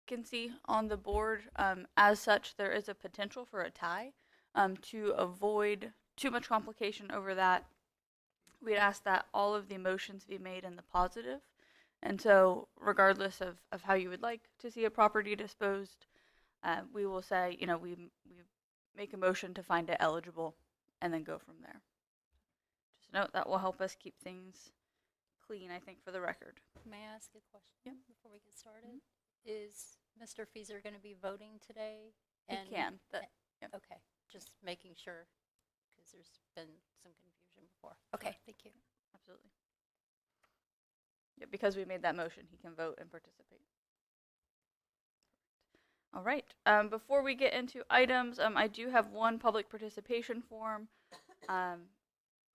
vacancy on the board. As such, there is a potential for a tie. To avoid too much complication over that, we'd ask that all of the motions be made in the positive. And so, regardless of how you would like to see a property disposed, we will say, we make a motion to find it eligible and then go from there. Just note that will help us keep things clean, I think, for the record. May I ask a question before we get started? Mm-hmm. Is Mr. Feeser going to be voting today? He can. Okay, just making sure, because there's been some confusion before. Okay, thank you. Absolutely. Yeah, because we made that motion, he can vote and participate. All right. Before we get into items, I do have one public participation form.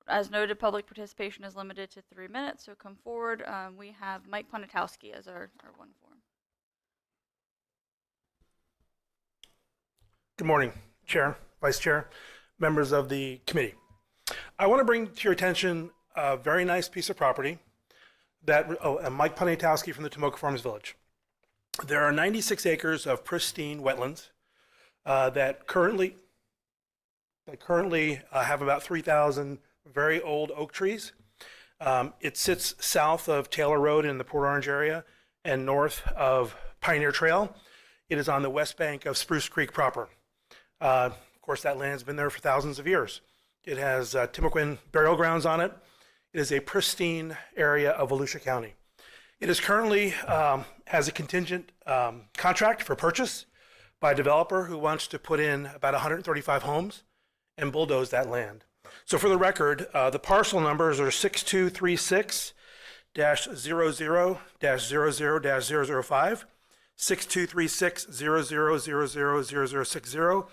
As noted, public participation is limited to 3 minutes, so come forward. We have Mike Ponitowski as our one form. Good morning, Chair, Vice Chair, members of the committee. I want to bring to your attention a very nice piece of property and Mike Ponitowski from the Tomoka Farms Village. There are 96 acres of pristine wetlands that currently have about 3,000 very old oak trees. It sits south of Taylor Road in the Port Orange area and north of Pioneer Trail. It is on the west bank of Spruce Creek proper. Of course, that land has been there for thousands of years. It has Timucuan burial grounds on it. It is a pristine area of Volusia County. It is currently has a contingent contract for purchase by a developer who wants to put in about 135 homes and bulldoze that land. So for the record, the parcel numbers are 6236-00-00-005, 6236-00-00-0060,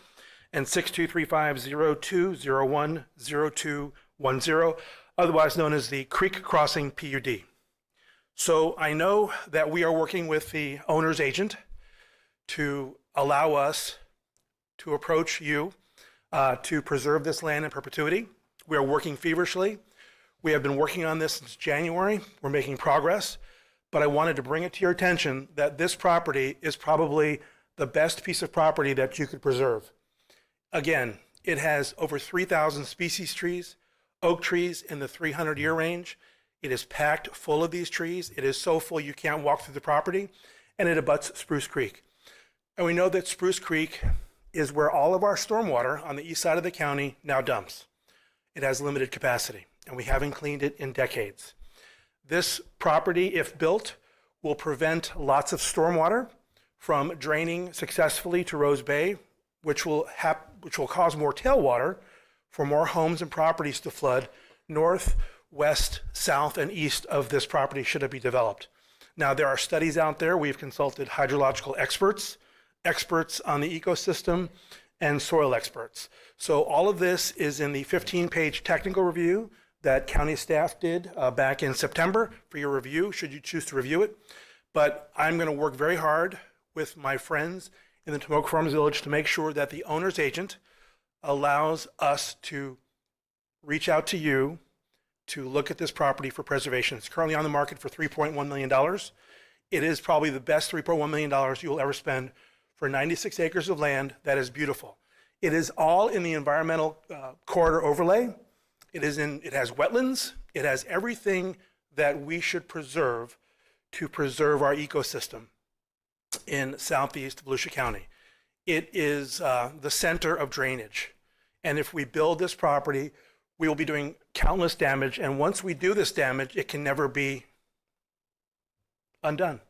and 6235-0201-0210, otherwise known as the Creek Crossing PUD. So I know that we are working with the owner's agent to allow us to approach you to preserve this land in perpetuity. We are working feverishly. We have been working on this since January. We're making progress, but I wanted to bring it to your attention that this property is probably the best piece of property that you could preserve. Again, it has over 3,000 species trees, oak trees in the 300-year range. It is packed full of these trees. It is so full you can't walk through the property, and it abuts Spruce Creek. And we know that Spruce Creek is where all of our stormwater on the east side of the county now dumps. It has limited capacity, and we haven't cleaned it in decades. This property, if built, will prevent lots of stormwater from draining successfully to Rose Bay, which will cause more tailwater for more homes and properties to flood north, west, south, and east of this property should it be developed. Now, there are studies out there. We've consulted hydrological experts on the ecosystem, and soil experts. So all of this is in the 15-page technical review that county staff did back in September for your review, should you choose to review it. But I'm going to work very hard with my friends in the Tomoka Farms Village to make sure that the owner's agent allows us to reach out to you to look at this property for preservation. It's currently on the market for $3.1 million. It is probably the best $3.1 million you will ever spend for 96 acres of land that is beautiful. It is all in the environmental corridor overlay. It has wetlands. It has everything that we should preserve to preserve our ecosystem in southeast Volusia County. It is the center of drainage. And if we build this property, we will be doing countless damage. And once we do this damage, it can never be undone.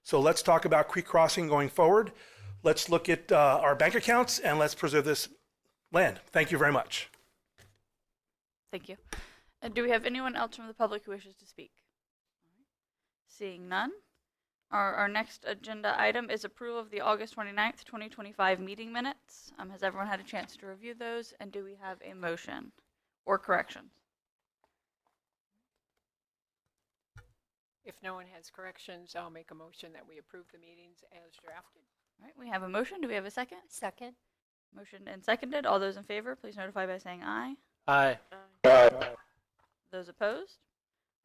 So let's talk about creek crossing going forward. Let's look at our bank accounts and let's preserve this land. Thank you very much. Thank you. And do we have anyone else from the public who wishes to speak? Seeing none. Our next agenda item is approval of the August 29th, 2025 meeting minutes. Has everyone had a chance to review those? And do we have a motion or corrections? If no one has corrections, I'll make a motion that we approve the meetings as drafted. All right, we have a motion. Do we have a second? Second. Motion and seconded. All those in favor, please notify by saying aye. Aye. Those opposed?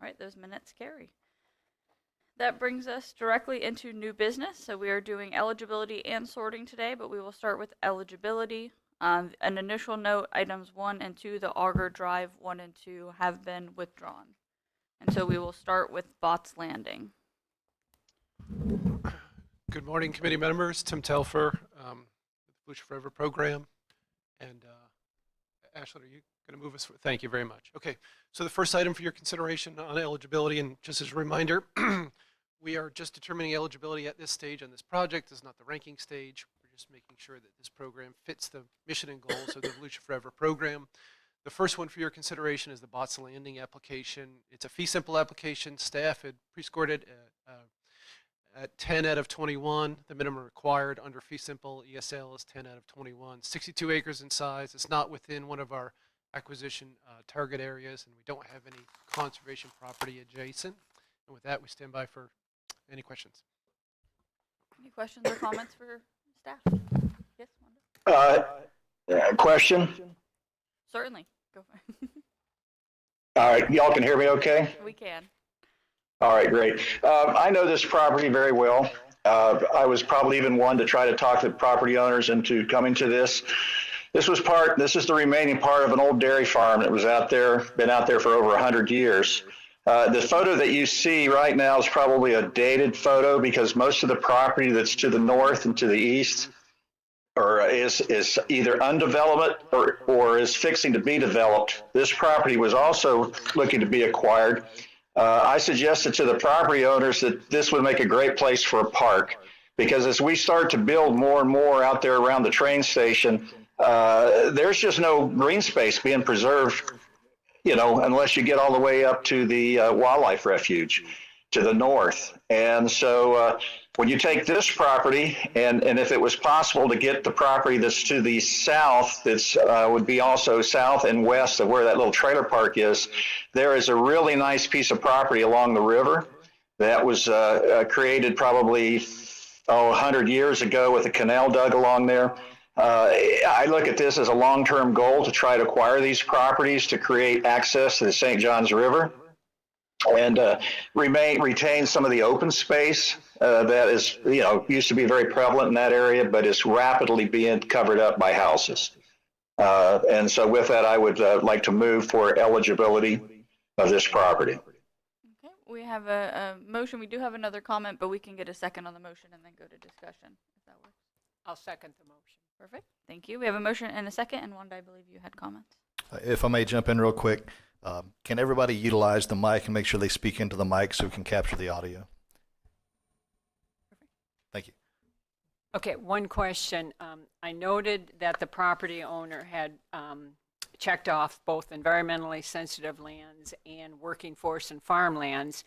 All right, those minutes carry. That brings us directly into new business. So we are doing eligibility and sorting today, but we will start with eligibility. An initial note, items 1 and 2, the Auger Drive 1 and 2 have been withdrawn. And so we will start with Bots Landing. Good morning, committee members. Tim Telfer, with the Volusia Forever program. And Ashley, are you going to move us? Thank you very much. Okay, so the first item for your consideration on eligibility, and just as a reminder, we are just determining eligibility at this stage on this project. This is not the ranking stage. We're just making sure that this program fits the mission and goals of the Volusia Forever program. The first one for your consideration is the Bots Landing application. It's a fee simple application. Staff had pre-scored it at 10 out of 21. The minimum required under fee simple ESL is 10 out of 21. 62 acres in size. It's not within one of our acquisition target areas, and we don't have any conservation property adjacent. And with that, we stand by for any questions. Any questions or comments for staff? Yes, Wanda? Question? Certainly. Go for it. All right, y'all can hear me okay? We can. All right, great. I know this property very well. I was probably even one to try to talk the property owners into coming to this. This is the remaining part of an old dairy farm that was out there, been out there for over 100 years. The photo that you see right now is probably a dated photo because most of the property that's to the north and to the east is either undeveloped or is fixing to be developed. This property was also looking to be acquired. I suggested to the property owners that this would make a great place for a park because as we start to build more and more out there around the train station, there's just no green space being preserved, unless you get all the way up to the wildlife refuge to the north. And so when you take this property and if it was possible to get the property that's to the south, that's would be also south and west of where that little trailer park is, there is a really nice piece of property along the river that was created probably 100 years ago with a canal dug along there. I look at this as a long-term goal to try to acquire these properties to create access to the St. Johns River and retain some of the open space that is, used to be very prevalent in that area, but is rapidly being covered up by houses. And so with that, I would like to move for eligibility of this property. Okay, we have a motion. We do have another comment, but we can get a second on the motion and then go to discussion, if that works. I'll second the motion. Perfect. Thank you. We have a motion and a second, and Wanda, I believe you had comments. If I may jump in real quick, can everybody utilize the mic and make sure they speak into the mic so we can capture the audio? Thank you. Okay, one question. I noted that the property owner had checked off both environmentally sensitive lands and working forest and farmlands.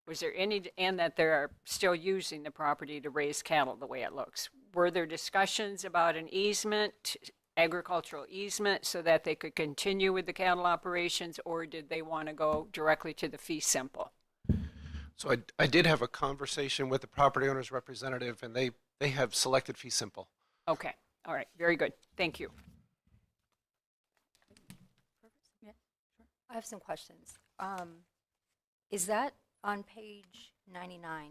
Was there any, and that they're still using the property to raise cattle the way it looks? Were there discussions about an easement, agricultural easement, so that they could continue with the cattle operations, or did they want to go directly to the fee simple? So I did have a conversation with the property owner's representative, and they have selected fee simple. Okay, all right, very good. Thank you. Yeah, sure. I have some questions. Is that on page 99?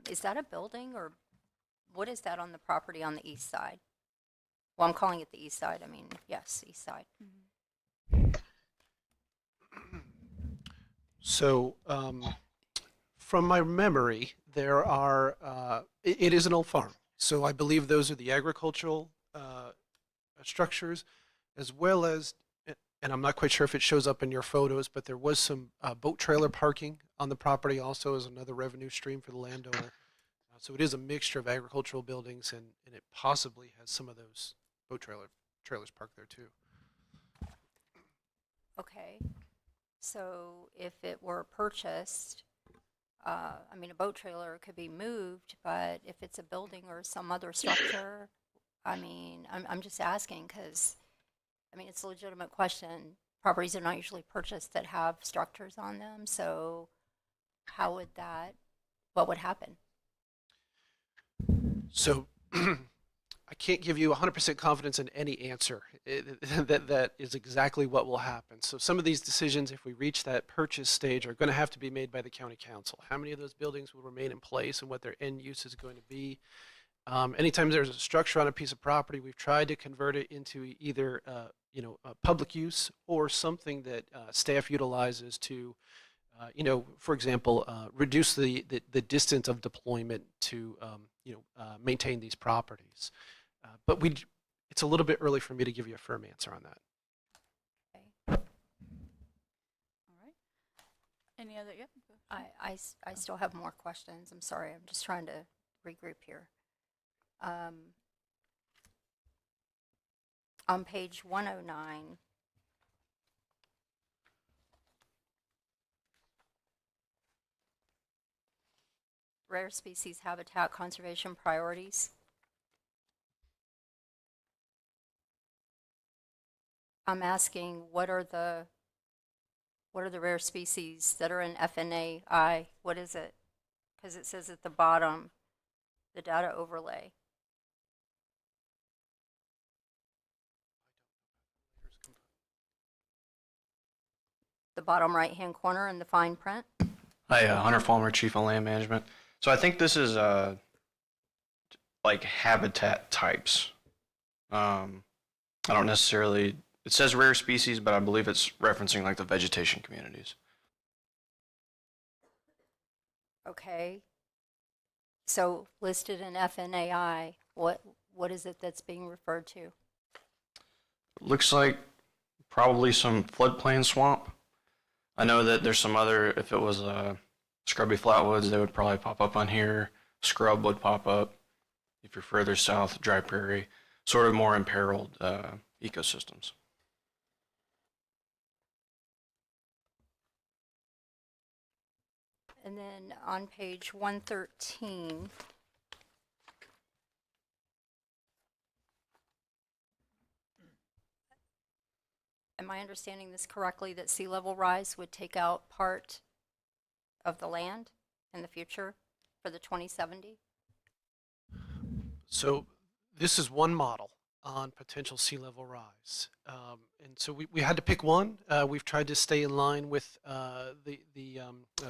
Is that a building, or what is that on the property on the east side? Well, I'm calling it the east side. I mean, yes, east side. So from my memory, there are, it is an old farm. So I believe those are the agricultural structures, as well as, and I'm not quite sure if it shows up in your photos, but there was some boat trailer parking on the property also as another revenue stream for the landowner. So it is a mixture of agricultural buildings, and it possibly has some of those boat trailers parked there too. Okay. So if it were purchased, I mean, a boat trailer could be moved, but if it's a building or some other structure, I mean, I'm just asking because, I mean, it's a legitimate question. Properties are not usually purchased that have structures on them. So how would that, what would happen? So I can't give you 100% confidence in any answer. That is exactly what will happen. So some of these decisions, if we reach that purchase stage, are going to have to be made by the county council. How many of those buildings will remain in place and what their end use is going to be. Anytime there's a structure on a piece of property, we've tried to convert it into either public use or something that staff utilizes to for example, reduce the distance of deployment to, maintain these properties. But it's a little bit early for me to give you a firm answer on that. All right. Any other? Yep. Go ahead. I still have more questions. I'm sorry. I'm just trying to regroup here. On page 109, rare species habitat conservation priorities. I'm asking what are the rare species that are in FNAI? What is it? Because it says at the bottom, the data overlay. The bottom right-hand corner in the fine print. Hi, Hunter Fulmer, Chief of Land Management. So I think this is like habitat types. I don't necessarily, it says rare species, but I believe it's referencing like the vegetation communities. Okay. So listed in FNAI, what is it that's being referred to? Looks like probably some floodplain swamp. I know that there's some other, if it was scrubby flatwoods, they would probably pop up on here. Scrub would pop up. If you're further south, dry prairie, sort of more imperiled ecosystems. And then on page 113, am I understanding this correctly, that sea level rise would take out part of the land in the future for the 2070? So this is one model on potential sea level rise. And so we had to pick one. We've tried to stay in line with the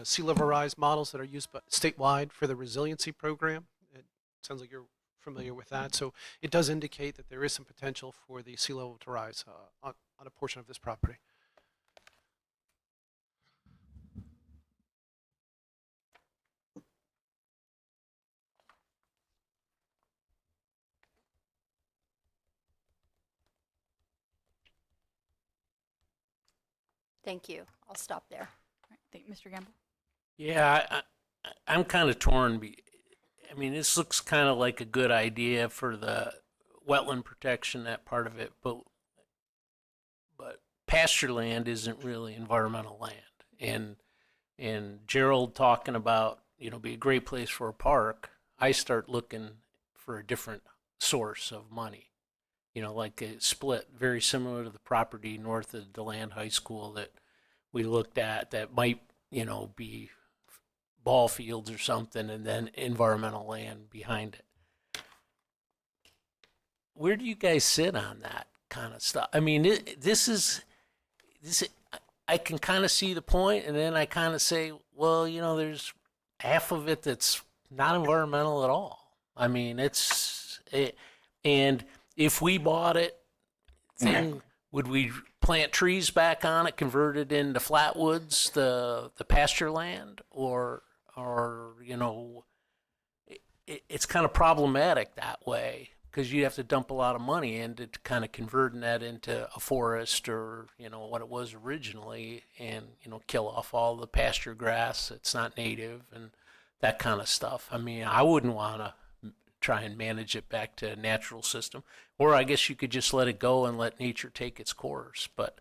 sea level rise models that are used statewide for the resiliency program. It sounds like you're familiar with that. So it does indicate that there is some potential for the sea level to rise on a portion of this property. Thank you. I'll stop there. All right. Thank you, Mr. Gamble. Yeah, I'm kind of torn. I mean, this looks kind of like a good idea for the wetland protection, that part of it, but pasture land isn't really environmental land. And Gerald talking about, be a great place for a park, I start looking for a different source of money. Like a split, very similar to the property north of DeLand High School that we looked at that might, be ball fields or something, and then environmental land behind it. Where do you guys sit on that kind of stuff? I mean, this, I can kind of see the point, and then I kind of say, well, there's half of it that's not environmental at all. I mean, and if we bought it, then would we plant trees back on it, convert it into flatwoods, the pasture land, or it's kind of problematic that way because you have to dump a lot of money into kind of converting that into a forest or what it was originally, and kill off all the pasture grass that's not native and that kind of stuff. I mean, I wouldn't want to try and manage it back to a natural system, or I guess you could just let it go and let nature take its course. But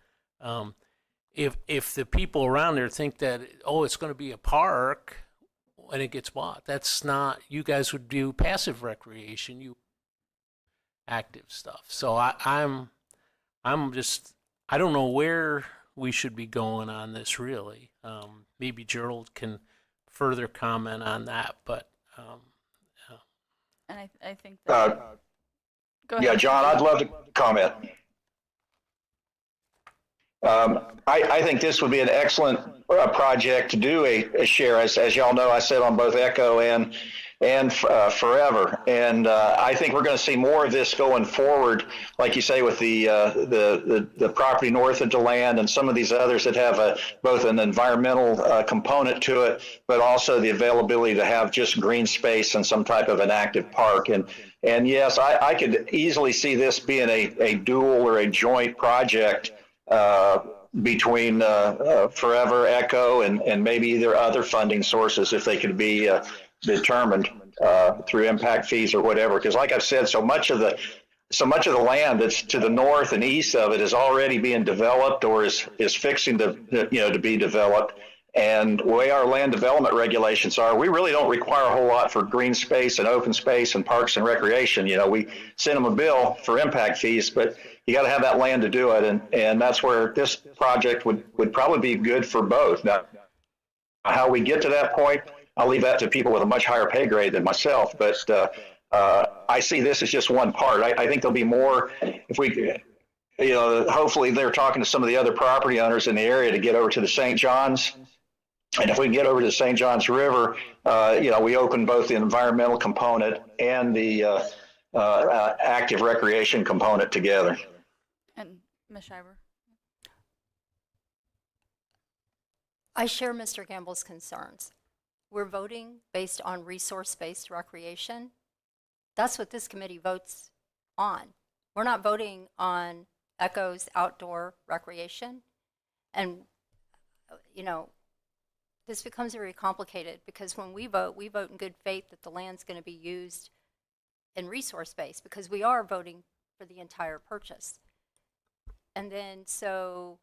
if the people around there think that it's going to be a park when it gets bought, that's not. You guys would do passive recreation, you active stuff. So I'm just, I don't know where we should be going on this really. Maybe Gerald can further comment on that, but. And I think that Go Yeah, ahead. John, I'd love to comment. I think this would be an excellent project to do a share. As y'all know, I said on both Echo and Forever, and I think we're going to see more of this going forward, like you say, with the property north of DeLand and some of these others that have both an environmental component to it, but also the availability to have just green space and some type of an active park. And yes, I could easily see this being a dual or a joint project between Forever, Echo, and maybe either other funding sources if they could be determined through impact fees or whatever. Because, like I've said, so much of the land that's to the north and east of it is already being developed or is fixing to be developed. And the way our land development regulations are, we really don't require a whole lot for green space and open space and parks and recreation. We send them a bill for impact fees, but you got to have that land to do it. And that's where this project would probably be good for both. Now, how we get to that point, I'll leave that to people with a much higher pay grade than myself. But I see this as just one part. I think there'll be more if we, hopefully they're talking to some of the other property owners in the area to get over to the St. John's. And if we can get over to the St. John's River, we open both the environmental component and the active recreation component together. And Ms. Schreiber? I share Mr. Gamble's concerns. We're voting based on resource-based recreation. That's what this committee votes on. We're not voting on Echo's outdoor recreation. And, this becomes very complicated because when we vote in good faith that the land's going to be used in resource base because we are voting for the entire purchase. And then so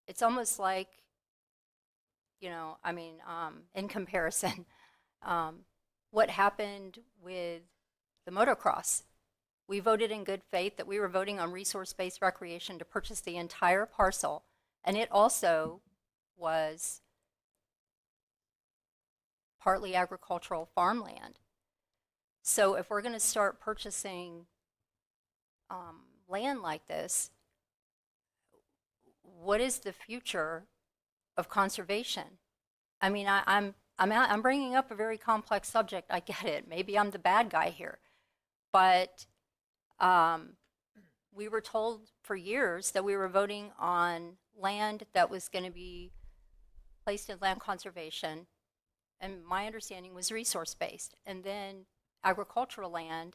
it's almost like, in comparison, what happened with the motocross. We voted in good faith that we were voting on resource-based recreation to purchase the entire parcel, and it also was partly agricultural farmland. So if we're going to start purchasing land like this, what is the future of conservation? I mean, I'm bringing up a very complex subject. I get it. Maybe I'm the bad guy here, but we were told for years that we were voting on land that was going to be placed in land conservation, and my understanding was resource-based, and then agricultural land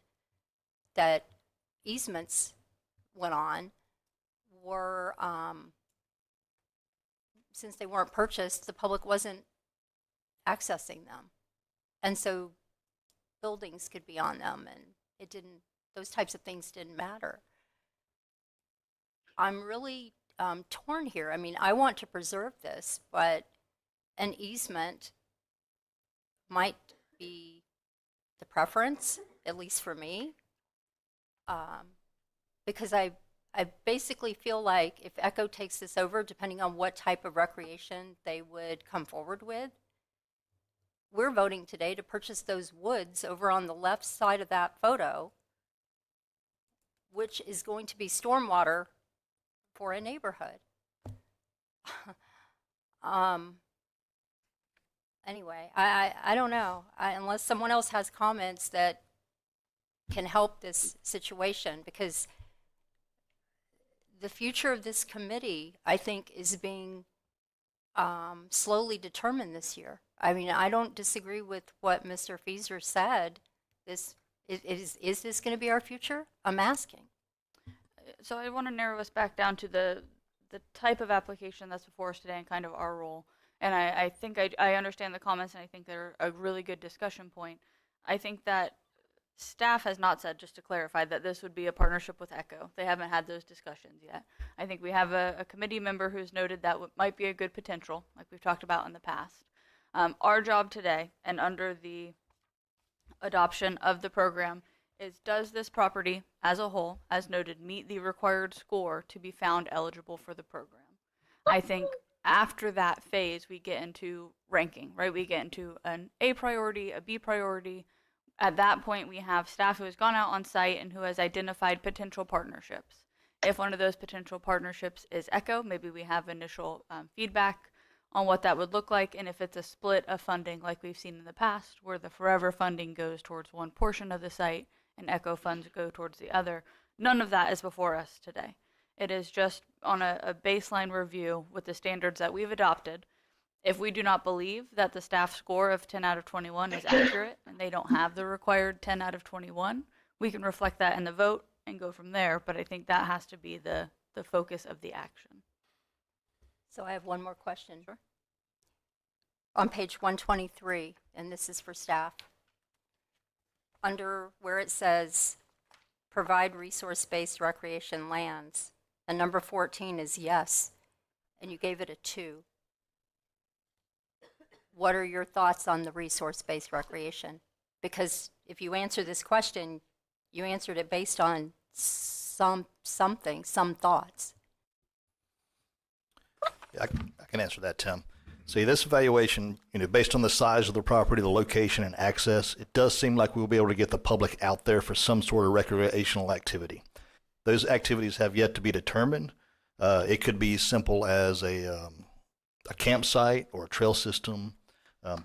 that easements went on were, since they weren't purchased, the public wasn't accessing them. And so buildings could be on them, and those types of things didn't matter. I'm really torn here. I mean, I want to preserve this, but an easement might be the preference, at least for me, because I basically feel like if Echo takes this over, depending on what type of recreation they would come forward with, we're voting today to purchase those woods over on the left side of that photo, which is going to be stormwater for a neighborhood. Anyway, I don't know. Unless someone else has comments that can help this situation, because the future of this committee, I think, is being slowly determined this year. I mean, I don't disagree with what Mr. Fieser said. Is this going to be our future? I'm asking. So I want to narrow us back down to the type of application that's before us today and kind of our role. And I think I understand the comments, and I think they're a really good discussion point. I think that staff has not said, just to clarify, that this would be a partnership with Echo. They haven't had those discussions yet. I think we have a committee member who's noted that might be a good potential, like we've talked about in the past. Our job today, and under the adoption of the program, is does this property as a whole, as noted, meet the required score to be found eligible for the program? I think after that phase, we get into ranking, right? We get into an A priority, a B priority. At that point, we have staff who has gone out on site and who has identified potential partnerships. If one of those potential partnerships is Echo, maybe we have initial feedback on what that would look like, and if it's a split of funding like we've seen in the past, where the Forever funding goes towards one portion of the site and Echo funds go towards the other, none of that is before us today. It is just on a baseline review with the standards that we've adopted. If we do not believe that the staff score of 10 out of 21 is accurate and they don't have the required 10 out of 21, we can reflect that in the vote and go from there. But I think that has to be the focus of the action. So I have one more question. Sure. On page 123, and this is for staff, under where it says provide resource-based recreation lands, and number 14 is yes, and you gave it a 2. What are your thoughts on the resource-based recreation? Because if you answer this question, you answered it based on some thoughts. Yeah, I can answer that, Tim. See, this evaluation, based on the size of the property, the location, and access, it does seem like we'll be able to get the public out there for some sort of recreational activity. Those activities have yet to be determined. It could be simple as a campsite or a trail system.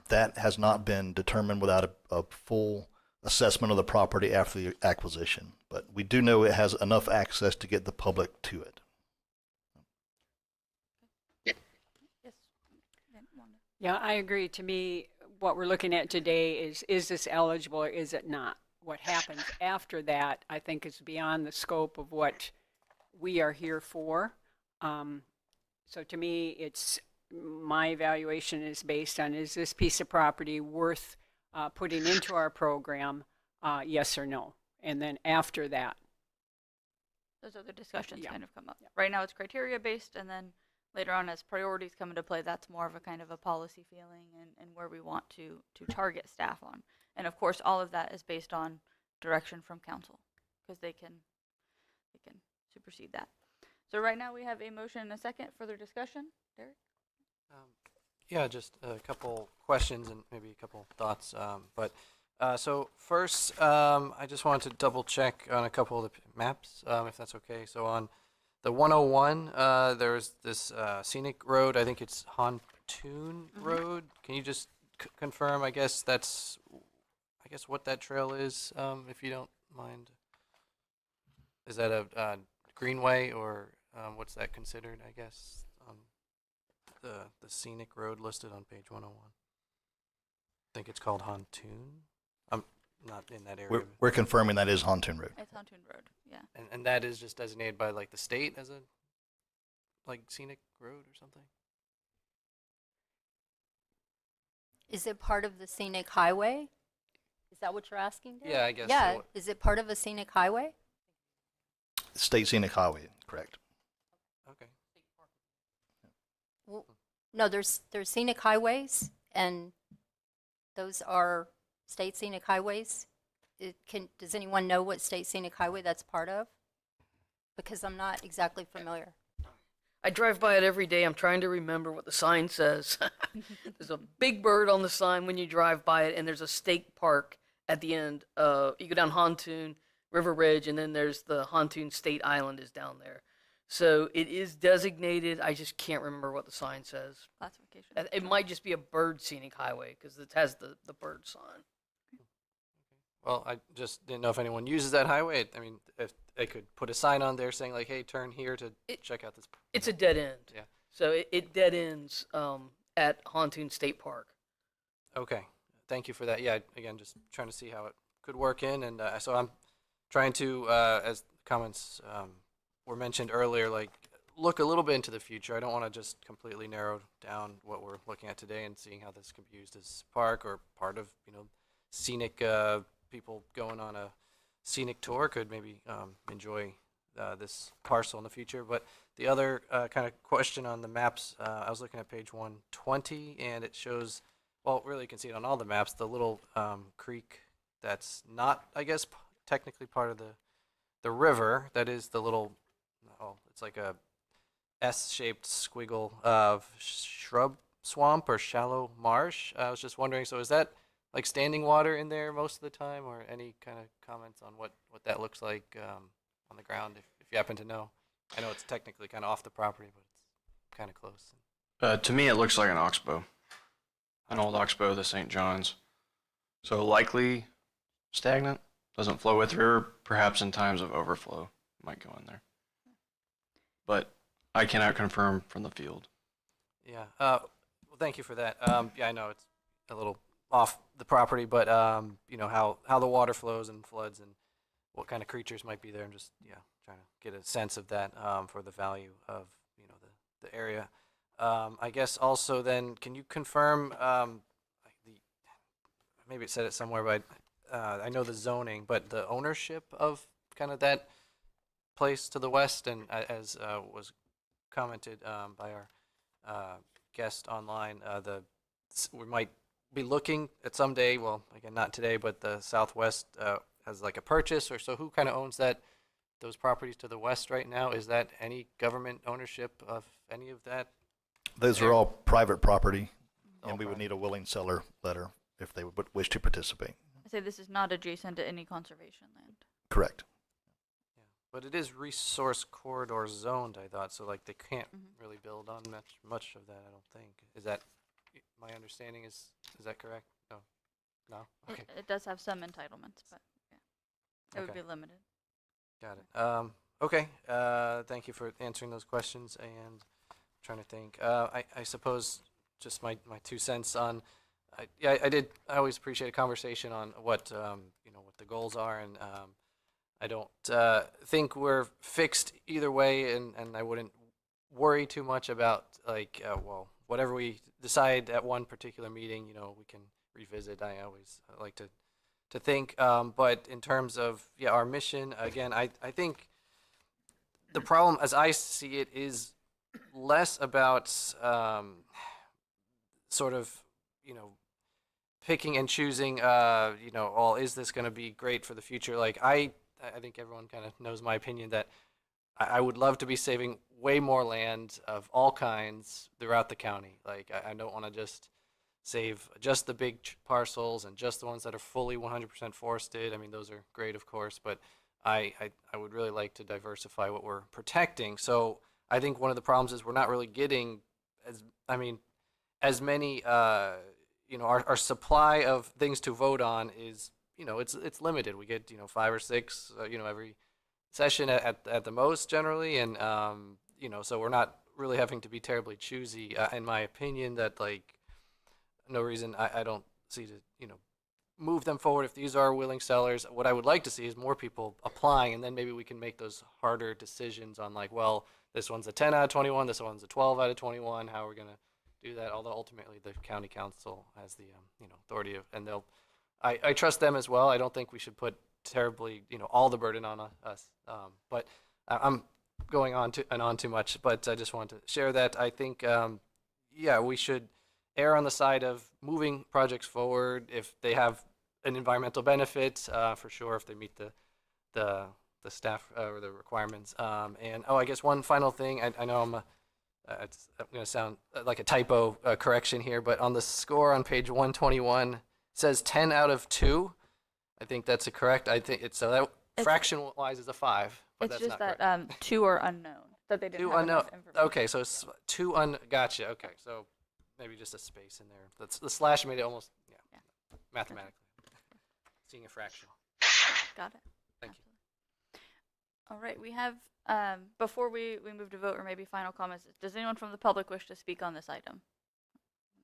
That has not been determined without a full assessment of the property after the acquisition. But we do know it has enough access to get the public to it. Yes. Yeah, I agree. To me, what we're looking at today is this eligible or is it not? What happens after that, I think, is beyond the scope of what we are here for. So to me, my evaluation is based on, is this piece of property worth putting into our program, yes or no? And then after that. Those other discussions Yeah. kind of come up. Yeah. Right now it's criteria based, and then later on as priorities come into play, that's more of a kind of a policy feeling and where we want to target staff on. And of course, all of that is based on direction from council, because they can supersede that. So right now we have a motion and a second. Further discussion? Derek? Yeah, just a couple questions and maybe a couple thoughts. So first, I just wanted to double check on a couple of the maps, if that's okay. So on the 101, there's this scenic road. I think it's Hontoon Road. Can you just confirm? I guess what that trail is, if you don't mind. Is that a greenway or what's that considered? I guess the scenic road listed on page 101. I think it's called Hontoon. I'm not in that area. We're confirming that is Hontoon Road. It's Hontoon Road, yeah. And that is just designated by like the state as a scenic road or something? Is it part of the scenic highway? Is that what you're asking, Derek? Yeah, I guess Yeah, so. is it part of a scenic highway? State Scenic Highway, correct. Okay. Well, no, there's scenic highways, and those are state scenic highways. Does anyone know what state scenic highway that's part of? Because I'm not exactly familiar. I drive by it every day. I'm trying to remember what the sign says. There's a big bird on the sign when you drive by it, and there's a state park at the end. You go down Hontoon, River Ridge, and then there's the Hontoon State Island is down there. So it is designated. I just can't remember what the sign says. Classification. It might just be a bird scenic highway because it has the bird sign. Well, I just didn't know if anyone uses that highway. I mean, if they could put a sign on there saying like, "Hey, turn here to check out this." It's a dead end. Yeah. So it dead ends at Hontoon State Park. Okay. Thank you for that. Yeah. Again, just trying to see how it could work in, and so I'm trying to, as comments were mentioned earlier, like look a little bit into the future. I don't want to just completely narrow down what we're looking at today and seeing how this can be used as park or part of scenic. People going on a scenic tour could maybe enjoy this parcel in the future. But the other kind of question on the maps, I was looking at page 120, and it shows, well, really you can see it on all the maps, the little creek that's not, I guess, technically part of the river. That is the little, it's like a S-shaped squiggle of shrub swamp or shallow marsh. I was just wondering, so is that like standing water in there most of the time, or any kind of comments on what that looks like on the ground, if you happen to know? I know it's technically kind of off the property, but it's kind of close. To me, it looks like an oxbow, an old oxbow, the St. John's. So likely stagnant, doesn't flow with river, perhaps in times of overflow might go in there. But I cannot confirm from the field. Yeah. Well, thank you for that. Yeah, I know it's a little off the property, but you know how the water flows and floods and what kind of creatures might be there, and just trying to get a sense of that for the value of the area. I guess also then, can you confirm maybe it said it somewhere, but I know the zoning, but the ownership of kind of that place to the west, and as was commented by our guest online, we might be looking at someday, well, again, not today, but the Southwest has like a purchase, or so who kind of owns those properties to the west right now? Is that any government ownership of any of that? Those are all private property, All and we would private. need a willing seller letter if they would wish to participate. I say this is not adjacent to any conservation land. Correct. Yeah, but it is resource corridor zoned, I thought, so like they can't Mhm. really build on much of that, I don't think. Is that my understanding? Is that correct? No, no. Okay, It does have some entitlements, but yeah, it would Okay. be limited. got it. Okay. Thank you for answering those questions. And I'm trying to think. I suppose just my 2 cents on. I always appreciate a conversation on what what the goals are, and I don't think we're fixed either way, and I wouldn't worry too much about like well, whatever we decide at one particular meeting, we can revisit. I always like to think, but in terms of our mission, again, I think the problem as I see it is less about sort of picking and choosing, is this going to be great for the future? Like, I think everyone kind of knows my opinion that I would love to be saving way more land of all kinds throughout the county. Like, I don't want to just save just the big parcels and just the ones that are fully 100% forested. I mean, those are great, of course, but I would really like to diversify what we're protecting. So I think one of the problems is we're not really getting as many, our supply of things to vote on is, it's limited. We get, 5 or 6, every session at the most generally. And, so we're not really having to be terribly choosy, in my opinion, that like no reason I don't see to, move them forward if these are willing sellers. What I would like to see is more people applying, and then maybe we can make those harder decisions on like, well, this one's a 10 out of 21, this one's a 12 out of 21. How are we going to do that? Although ultimately the county council has the authority of, and I trust them as well. I don't think we should put terribly all the burden on us. But I'm going on too much. But I just wanted to share that. I think we should err on the side of moving projects forward if they have an environmental benefit, for sure, if they meet the staff or the requirements. And I guess one final thing. I know I'm going to sound like a typo correction here, but on the score on page 121, it says 10 out of 2. I think that's correct. I think it's so that fraction-wise is a 5, but It's that's just not that correct. 2 are unknown, that they didn't Two have unknown. enough information. Okay, so it's gotcha. Okay, so maybe just a space in there. The slash made it almost Yeah. mathematically. Seeing a fraction. Got it. Thank you. Absolutely. All right, we have, before we move to vote, or maybe final comments, does anyone from the public wish to speak on this item?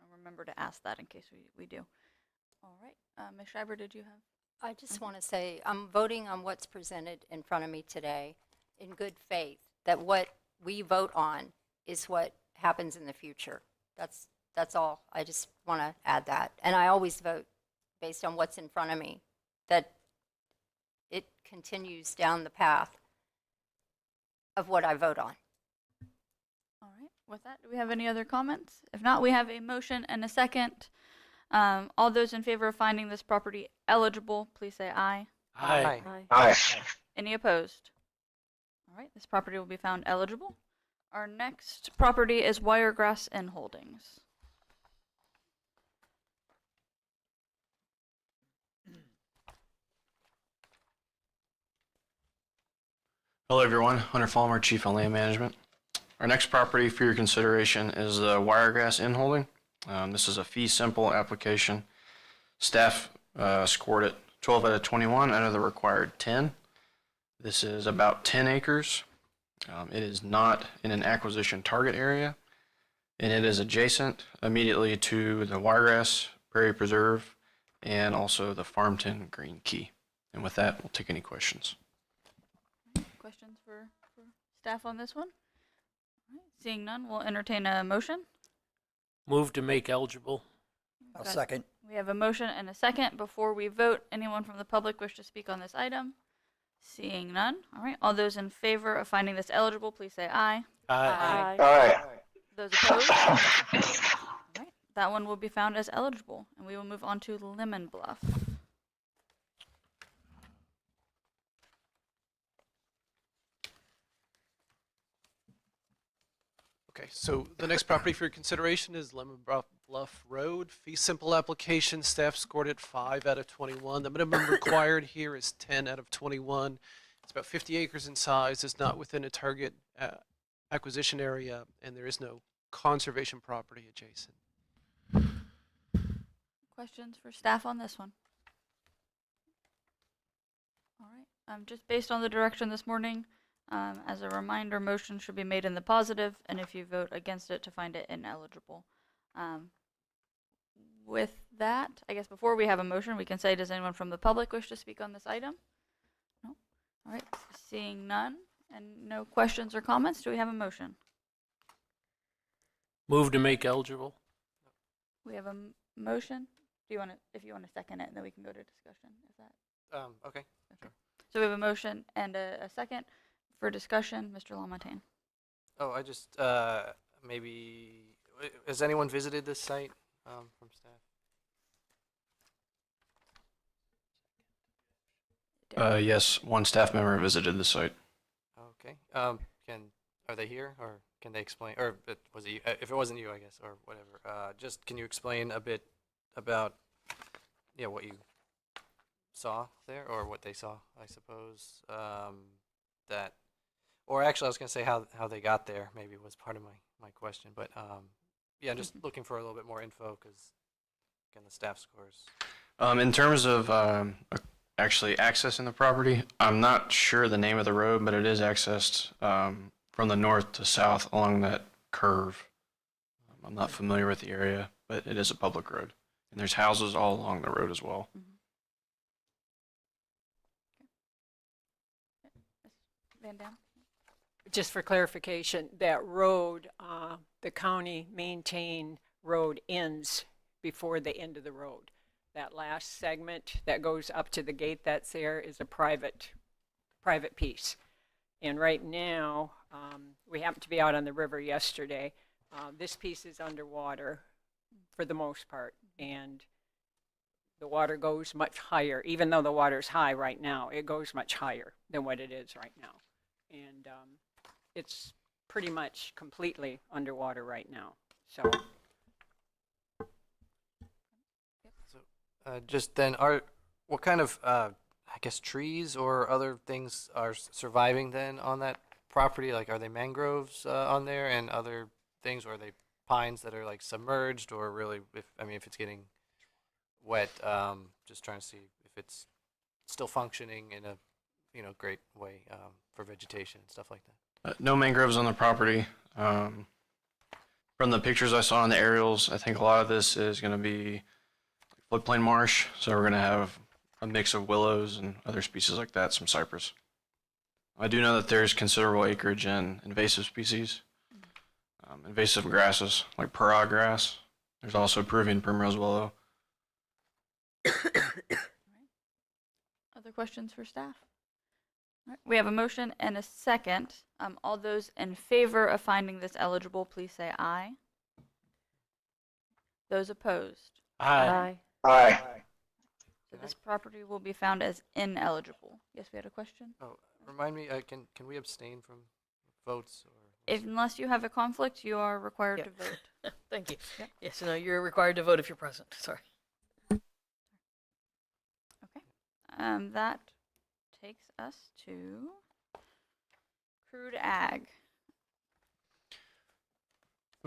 I'll remember to ask that in case we do. All right, Ms. Schreiber, did you have? I just want to say, I'm voting on what's presented in front of me today in good faith, that what we vote on is what happens in the future. That's all. I just want to add that. And I always vote based on what's in front of me, that it continues down the path of what I vote on. All right, with that, do we have any other comments? If not, we have a motion and a second. All those in favor of finding this property eligible, please say aye. Aye. Aye. Any opposed? All right, this property will be found eligible. Our next property is Wiregrass Inn Holdings. Hello, everyone. Hunter Falmer, Chief of Land Management. Our next property for your consideration is the Wiregrass Inn Holding. This is a fee simple application. Staff scored it 12 out of 21 out of the required 10. This is about 10 acres. It is not in an acquisition target area, and it is adjacent immediately to the Wiregrass Prairie Preserve and also the Farmton Green Key. And with that, we'll take any questions. Questions for staff on this one? All right, seeing none, we'll entertain a motion. Move to make eligible. I'll Got it. second. We have a motion and a second. Before we vote, anyone from the public wish to speak on this item? Seeing none. All right, all those in favor of finding this eligible, please say aye. Aye. All right. Those opposed? All right, that one will be found as eligible, and we will move on to Lemon Bluff. Okay, so the next property for your consideration is Lemon Bluff Road. Fee simple application, staff scored it 5 out of 21. The minimum required here is 10 out of 21. It's about 50 acres in size. It's not within a target acquisition area, and there is no conservation property adjacent. Questions for staff on this one? All right, just based on the direction this morning, as a reminder, motion should be made in the positive, and if you vote against it, to find it ineligible. With that, I guess before we have a motion, we can say, does anyone from the public wish to speak on this item? No? All right, seeing none and no questions or comments, do we have a motion? Move to make eligible. We have a motion. Do you want to, if you want to second it, and then we can go to discussion, is that? Okay. So we have a motion and a second for discussion. Mr. LaMontagne. Oh, I just, maybe, has anyone visited this site from staff? Yes, one staff member visited the site. Okay. Are they here, or can they explain, or was it, if it wasn't you, I guess, or whatever, just can you explain a bit about, yeah, what you saw there, or what they saw, I suppose, that, or actually I was going to say how they got there maybe was part of my question, but yeah, just looking for a little bit more info, because again, the staff scores. In terms of actually accessing the property, I'm not sure the name of the road, but it is accessed from the north to south along that curve. I'm not familiar with the area, but it is a public road, and there's houses all along the road as well. Van Dam? Just for clarification, that road, the county maintained road ends before the end of the road. That last segment that goes up to the gate that's there is a private piece. And right now, we happened to be out on the river yesterday. This piece is underwater for the most part, and the water goes much higher. Even though the water's high right now, it goes much higher than what it is right now. And it's pretty much completely underwater right now. So Just then, what kind of, I guess, trees or other things are surviving then on that property? Like, are they mangroves on there and other things, or are they pines that are like submerged, or really, if it's getting wet, just trying to see if it's still functioning in a, great way for vegetation and stuff like that. No mangroves on the property. From the pictures I saw in the aerials, I think a lot of this is going to be floodplain marsh, so we're going to have a mix of willows and other species like that, some cypress. I do know that there's considerable acreage in invasive species, invasive grasses like Parag grass. There's also Peruvian primrose willow. Other questions for staff? All right, we have a motion and a second. All those in favor of finding this eligible, please say aye. Those opposed? Aye. Aye. So this property will be found as ineligible. Yes, we had a question? Oh, remind me, can we abstain from votes? Or Unless you have a conflict, you are required Yeah. to vote. Thank you. Yep. Yes, no, you're required to vote if you're present. Sorry. Okay. That takes us to Crude ag.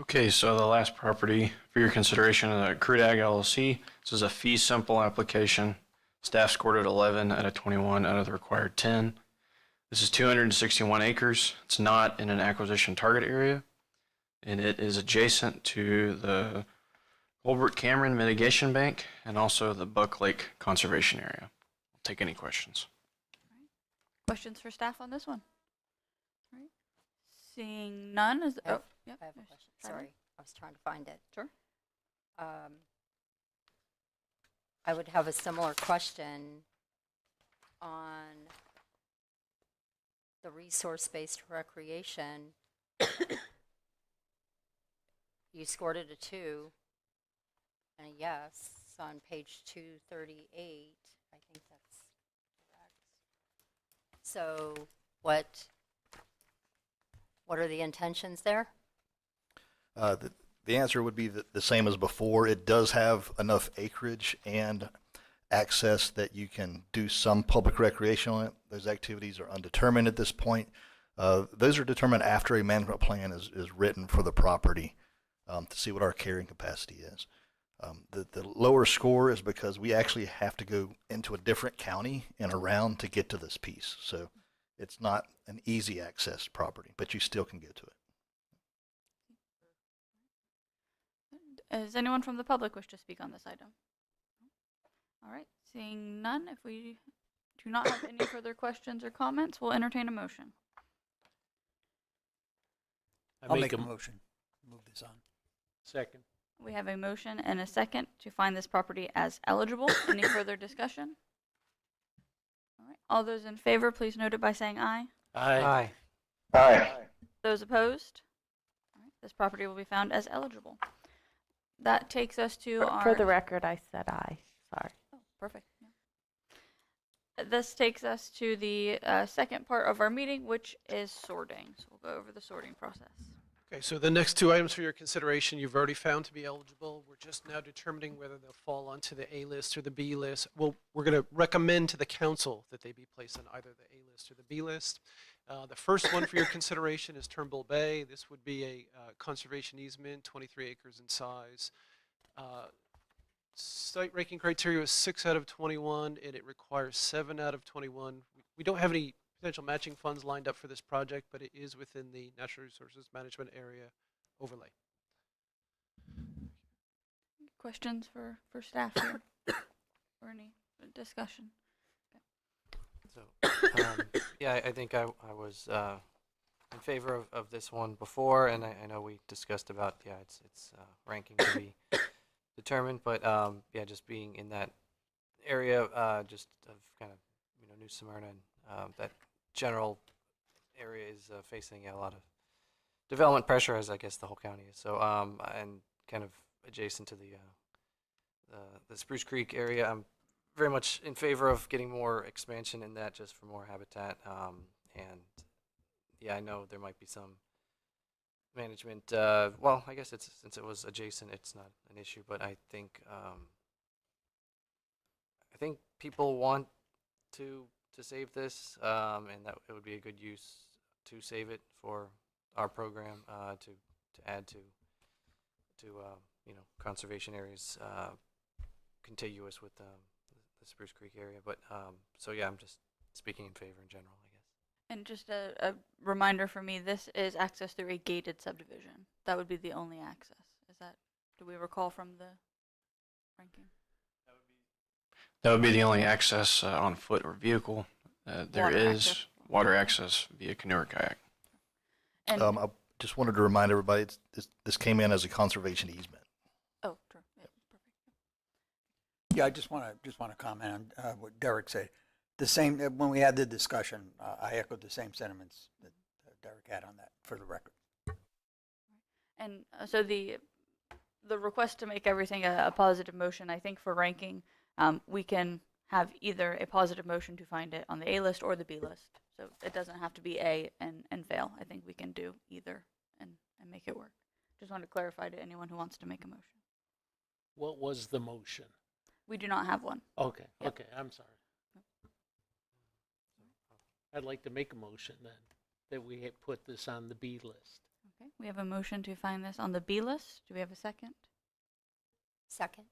Okay, so the last property for your consideration is Crude Ag LLC. This is a fee simple application. Staff scored at 11 out of 21 out of the required 10. This is 261 acres. It's not in an acquisition target area, and it is adjacent to the Colbert Cameron Mitigation Bank and also the Buck Lake Conservation Area. I'll take any questions. Questions for staff on this one? All right. Seeing none, is I have- yep, I have a yes, question. Charlie. Sorry, I was trying to find it. Sure. I would have a similar question on the resource-based recreation. You scored it a 2 and a yes on page 238. I think that's correct. So what are the intentions there? The answer would be the same as before. It does have enough acreage and access that you can do some public recreation on it. Those activities are undetermined at this point. Those are determined after a management plan is written for the property to see what our carrying capacity is. The lower score is because we actually have to go into a different county and around to get to this piece. So it's not an easy access property, but you still can get to it. Does anyone from the public wish to speak on this item? All right, seeing none, if we do not have any further questions or comments, we'll entertain a motion. I'll make a motion. Move this on. Second. We have a motion and a second to find this property as eligible. Any further discussion? All right, all those in favor, please note it by saying aye. Aye. Aye. Those opposed? All right, this property will be found as eligible. That takes us to our... For the record, I said aye. Sorry. Oh, perfect. Yeah. This takes us to the second part of our meeting, which is sorting. So we'll go over the sorting process. Okay, so the next two items for your consideration, you've already found to be eligible. We're just now determining whether they'll fall onto the A list or the B list. We're going to recommend to the council that they be placed on either the A list or the B list. The first one for your consideration is Turnbull Bay. This would be a conservation easement, 23 acres in size. Site ranking criteria is 6 out of 21, and it requires 7 out of 21. We don't have any potential matching funds lined up for this project, but it is within the Natural Resources Management Area overlay. Questions for staff here? Or any discussion? So, yeah, I think I was in favor of this one before, and I know we discussed about, yeah, it's ranking to be determined, but yeah, just being in that area, just of kind of, New Smyrna, and that general area is facing a lot of development pressure, as I guess the whole county is. So, and kind of adjacent to the Spruce Creek area, I'm very much in favor of getting more expansion in that, just for more habitat. And yeah, I know there might be some management. Well, I guess since it was adjacent, it's not an issue. But I think people want to save this, and that it would be a good use to save it for our program, to add to conservation areas contiguous with the Spruce Creek area. But so yeah, I'm just speaking in favor in general, I guess. And just a reminder for me, this is access through a gated subdivision. That would be the only access. Is that, do we recall from the ranking? That would be the only access on foot or vehicle. There Water is access. water access via canoe or kayak. And, I just wanted to remind everybody this came in as a conservation easement. oh, true. Yeah, perfect. Yeah, I just want to comment on what Derek said. The same, when we had the discussion, I echoed the same sentiments that Derek had on that, for the record. And so the request to make everything a positive motion, I think for ranking, we can have either a positive motion to find it on the A list or the B list. So it doesn't have to be A and fail. I think we can do either and make it work. Just want to clarify to anyone who wants to make a motion. What was the motion? We do not have one. Okay, Yep. okay, I'm sorry. I'd like to make a motion then. that we had put this on the B list. Okay, we have a motion to find this on the B list. Do we have a second? Second.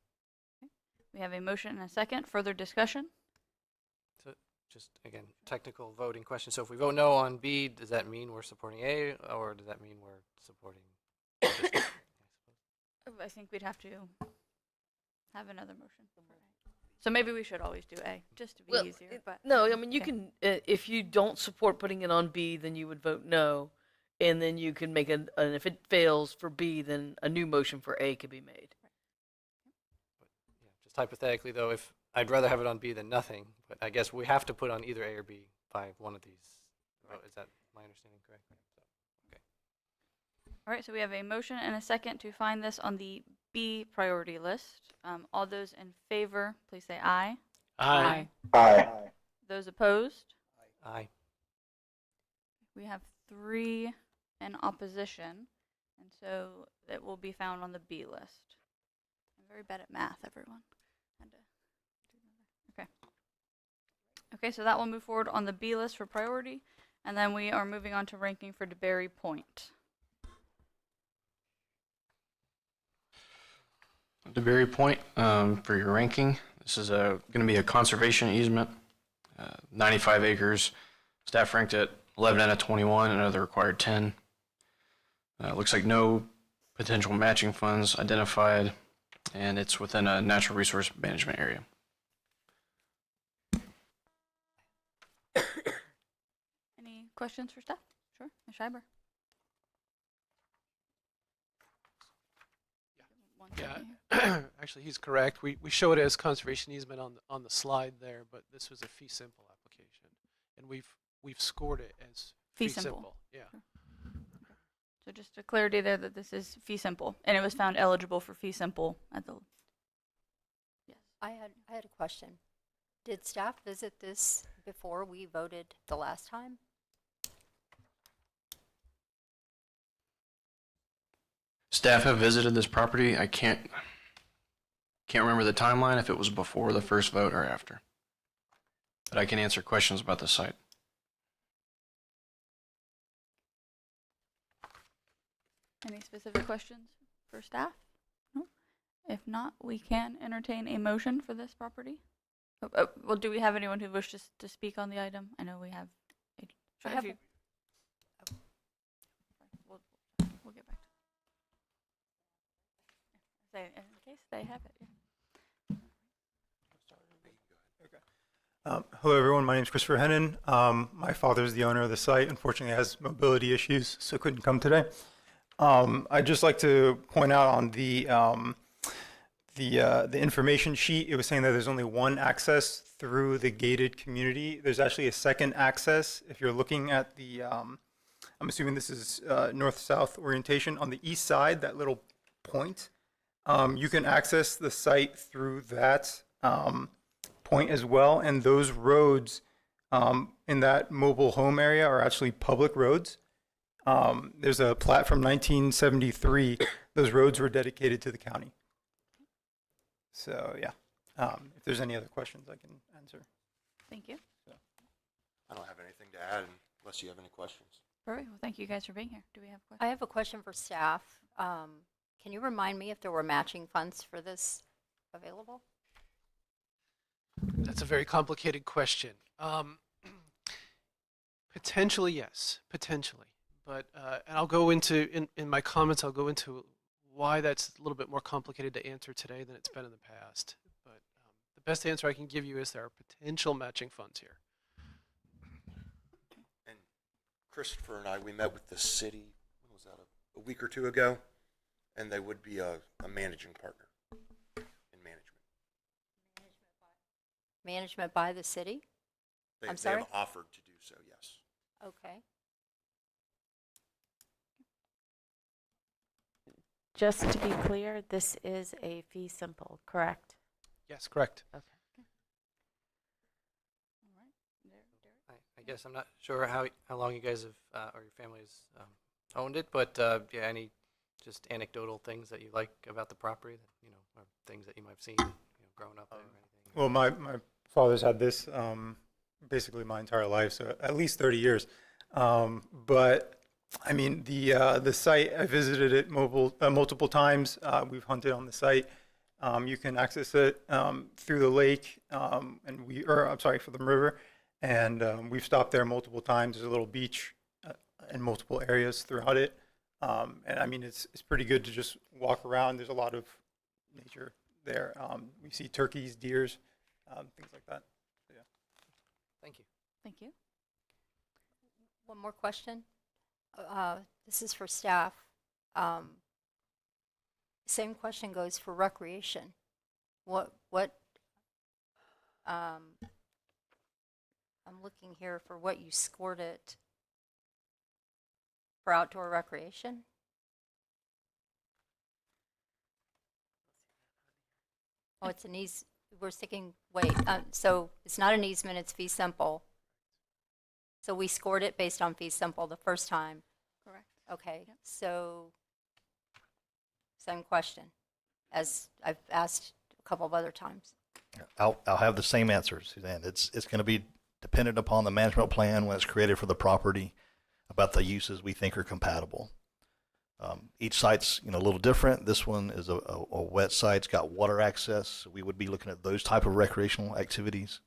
We have a motion and a second. Further discussion? So just again, technical voting question. So if we vote no on B, does that mean we're supporting A, or does that mean we're supporting? I think we'd have to have another motion. So maybe we should always do A, just to be easier. But No, I mean, you okay. can, if you don't support putting it on B, then you would vote no. And then you can make and if it fails for B, then a new motion for A could be made. Yeah, just hypothetically though, if I'd rather have it on B than nothing, but I guess we have to put on either A or B by one of these. Oh, is that my understanding correct? So, okay. All right, so we have a motion and a second to find this on the B priority list. All those in favor, please say aye. Aye. Aye. Those opposed? Aye. We have 3 in opposition, and so it will be found on the B list. I'm very bad at math, everyone. Okay. Okay, so that will move forward on the B list for priority, and then we are moving on to ranking for DeBerry Point. DeBerry Point, for your ranking, this is going to be a conservation easement, 95 acres. Staff ranked it 11 out of 21, and other required 10. Looks like no potential matching funds identified, and it's within a natural resource management area. Any questions for staff? Sure, Ms. Schreiber. One second here. Actually, he's correct. We show it as conservation easement on the slide there, but this was a fee simple application, and we've scored it as Fee simple. Yeah. Sure. So just a clarity there that this is fee simple, and it was found eligible for fee simple at the. Yes. I had a question. Did staff visit this before we voted the last time? Staff have visited this property. I can't remember the timeline if it was before the first vote or after, but I can answer questions about the site. Any specific questions for staff? No? If not, we can entertain a motion for this property. Well, do we have anyone who wishes to speak on the item? I know we have. I have We'll get back to say in case they have it. Hello, everyone. My name is Christopher Hennon. My father is the owner of the site. Unfortunately, has mobility issues, so couldn't come today. I'd just like to point out on the information sheet, it was saying that there's only one access through the gated community. There's actually a second access. If you're looking at the, I'm assuming this is north-south orientation. On the east side, that little point, you can access the site through that point as well. And those roads in that mobile home area are actually public roads. There's a plat from 1973. Those roads were dedicated to the county. So yeah, if there's any other questions, I can answer. Thank you. I don't have anything to add unless you have any questions. Perfect. Well, thank you guys for being here. Do we have questions? I have a question for staff. Can you remind me if there were matching funds for this available? That's a very complicated question. Potentially, yes, potentially. But, and I'll go into, in my comments, I'll go into why that's a little bit more complicated to answer today than it's been in the past. But the best answer I can give you is there are potential matching funds here. And Christopher and I, we met with the city, when was that, a week or two ago? And they would be a managing partner in management. Management by the city? I'm They sorry? have offered to do so, yes. Okay. Just to be clear, this is a fee simple, correct? Yes, correct. Okay. I guess I'm not sure how long you guys have or your family has owned it, but yeah, any just anecdotal things that you like about the property that or things that you might have seen growing up there or anything. Well, my father's had this basically my entire life, so at least 30 years. But I mean, the site, I visited it multiple times. We've hunted on the site. You can access it through the lake, from the river, and we've stopped there multiple times. There's a little beach in multiple areas throughout it, and I mean, it's pretty good to just walk around. There's a lot of nature there. We see turkeys, deers, things like that. So, yeah. Thank you. Thank you. One more question. This is for staff. Same question goes for recreation. I'm looking here for what you scored it for outdoor recreation. Oh, it's an ease. We're sticking. Wait. So it's not an easement. It's fee simple. So we scored it based on fee simple the first time. Correct. Okay. Yep. So same question as I've asked a couple of other times. I'll have the same answer, Suzanne. It's going to be dependent upon the management plan when it's created for the property, about the uses we think are compatible. Each site's a little different. This one is a wet site. It's got water access. So we would be looking at those type of recreational activities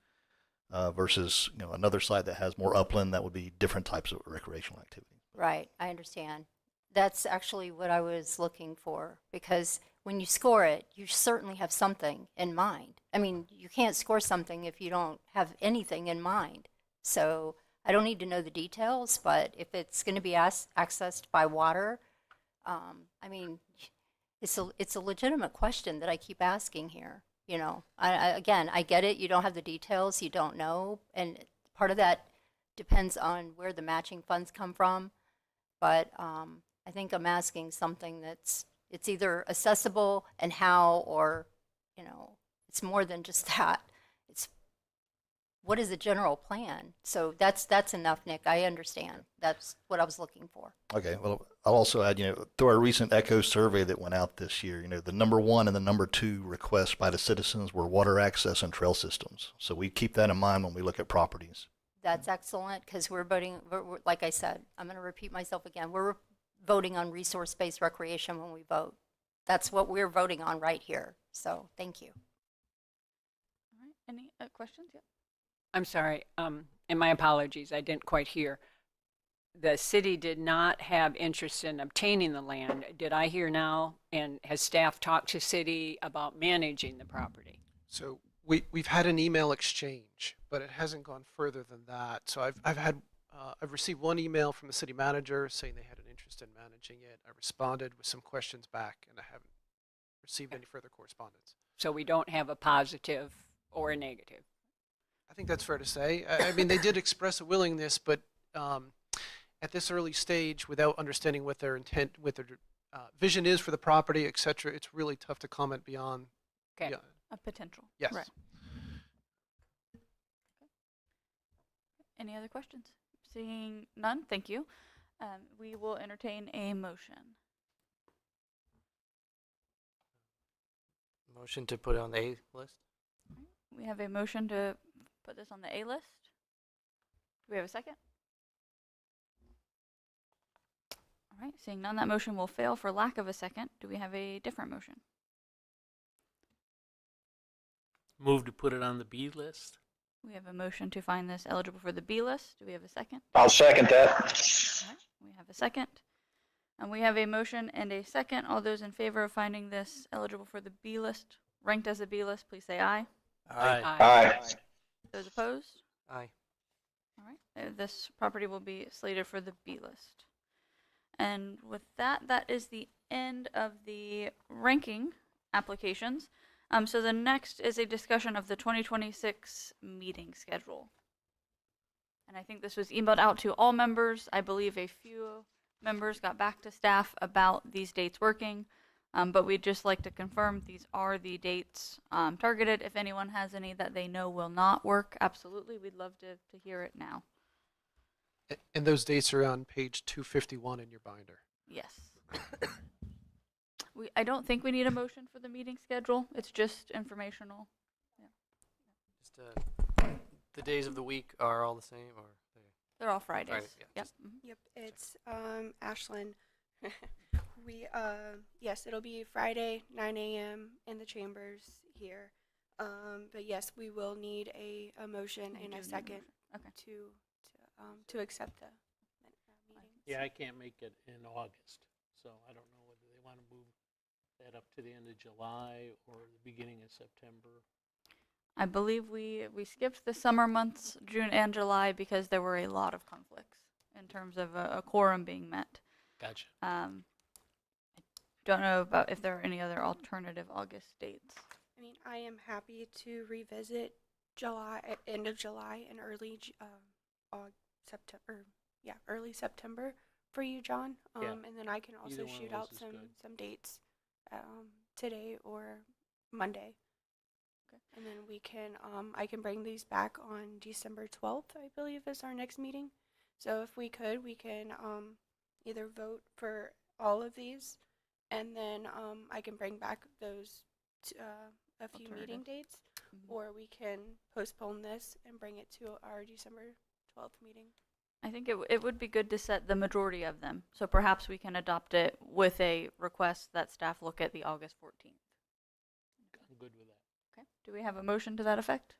versus another site that has more upland. That would be different types of recreational activities. Right, I understand. That's actually what I was looking for, because when you score it, you certainly have something in mind. I mean, you can't score something if you don't have anything in mind. So I don't need to know the details, but if it's going to be accessed by water, I mean, it's a legitimate question that I keep asking here. Again, I get it. You don't have the details. You don't know. And part of that depends on where the matching funds come from. But I think I'm asking something it's either accessible and how, or, it's more than just that. It's what is the general plan? So that's enough, Nick. I understand. That's what I was looking for. Okay. Well, I'll also add, through our recent ECHO survey that went out this year, the number 1 and the number 2 requests by the citizens were water access and trail systems. So we keep that in mind when we look at properties. That's excellent, because we're voting, like I said, I'm going to repeat myself again. We're voting on resource-based recreation when we vote. That's what we're voting on right here. So thank you. All right. Any questions? Yep. I'm sorry, and my apologies, I didn't quite hear. The city did not have interest in obtaining the land. Did I hear now? And has staff talked to city about managing the property? So we've had an email exchange, but it hasn't gone further than that. So I've received one email from the city manager saying they had an interest in managing it. I responded with some questions back, and I haven't received any further correspondence. So we don't have a positive or a negative? I think that's fair to say. I mean, they did express a willingness, but at this early stage, without understanding what their intent, what their vision is for the property, et cetera, it's really tough to comment beyond. Okay. A potential. Yes. Right. Okay. Any other questions? Seeing none, thank you. We will entertain a motion. Motion to put it on the A list? We have a motion to put this on the A list. Do we have a second? All right, seeing none, that motion will fail for lack of a second. Do we have a different motion? Move to put it on the B list. We have a motion to find this eligible for the B list. Do we have a second? I'll second that. All right, we have a second. And we have a motion and a second. All those in favor of finding this eligible for the B list, ranked as a B list, please say aye. Aye. Aye. Those opposed? Aye. All right, this property will be slated for the B list. And with that, that is the end of the ranking applications. So the next is a discussion of the 2026 meeting schedule. And I think this was emailed out to all members. I believe a few members got back to staff about these dates working. But we'd just like to confirm these are the dates targeted. If anyone has any that they know will not work, absolutely, we'd love to hear it now. And those dates are on page 251 in your binder. Yes. I don't think we need a motion for the meeting schedule. It's just informational. Just the days of the week are all the same, or They're all Fridays. Friday, yeah, Yep. just- Mhm. Yep, it's Ashlyn. We yes, it'll be Friday 9 a.m. in the chambers here. But yes, we will need a motion You and do a need a second motion. Okay. to accept the meeting. Yeah, I can't make it in August, so I don't know whether they want to move that up to the end of July or the beginning of September. I believe we skipped the summer months, June and July, because there were a lot of conflicts in terms of a quorum being met. Gotcha. I don't know about if there are any other alternative August dates. I mean, I am happy to revisit July, end of July and September. Yeah, early September for you, John. Yeah. And then I can Either also one of shoot those out is some good. dates today or Monday. Okay. And then we can I can bring these back on December 12th, I believe is our next meeting. So if we could, we can either vote for all of these, and then I can bring back those a few meeting Alternatives. dates, Mhm. or we can postpone this and bring it to our December 12th meeting. I think it would be good to set the majority of them, so perhaps we can adopt it with a request that staff look at the August 14th. I'm good with that. Okay. Do we have a motion to that effect?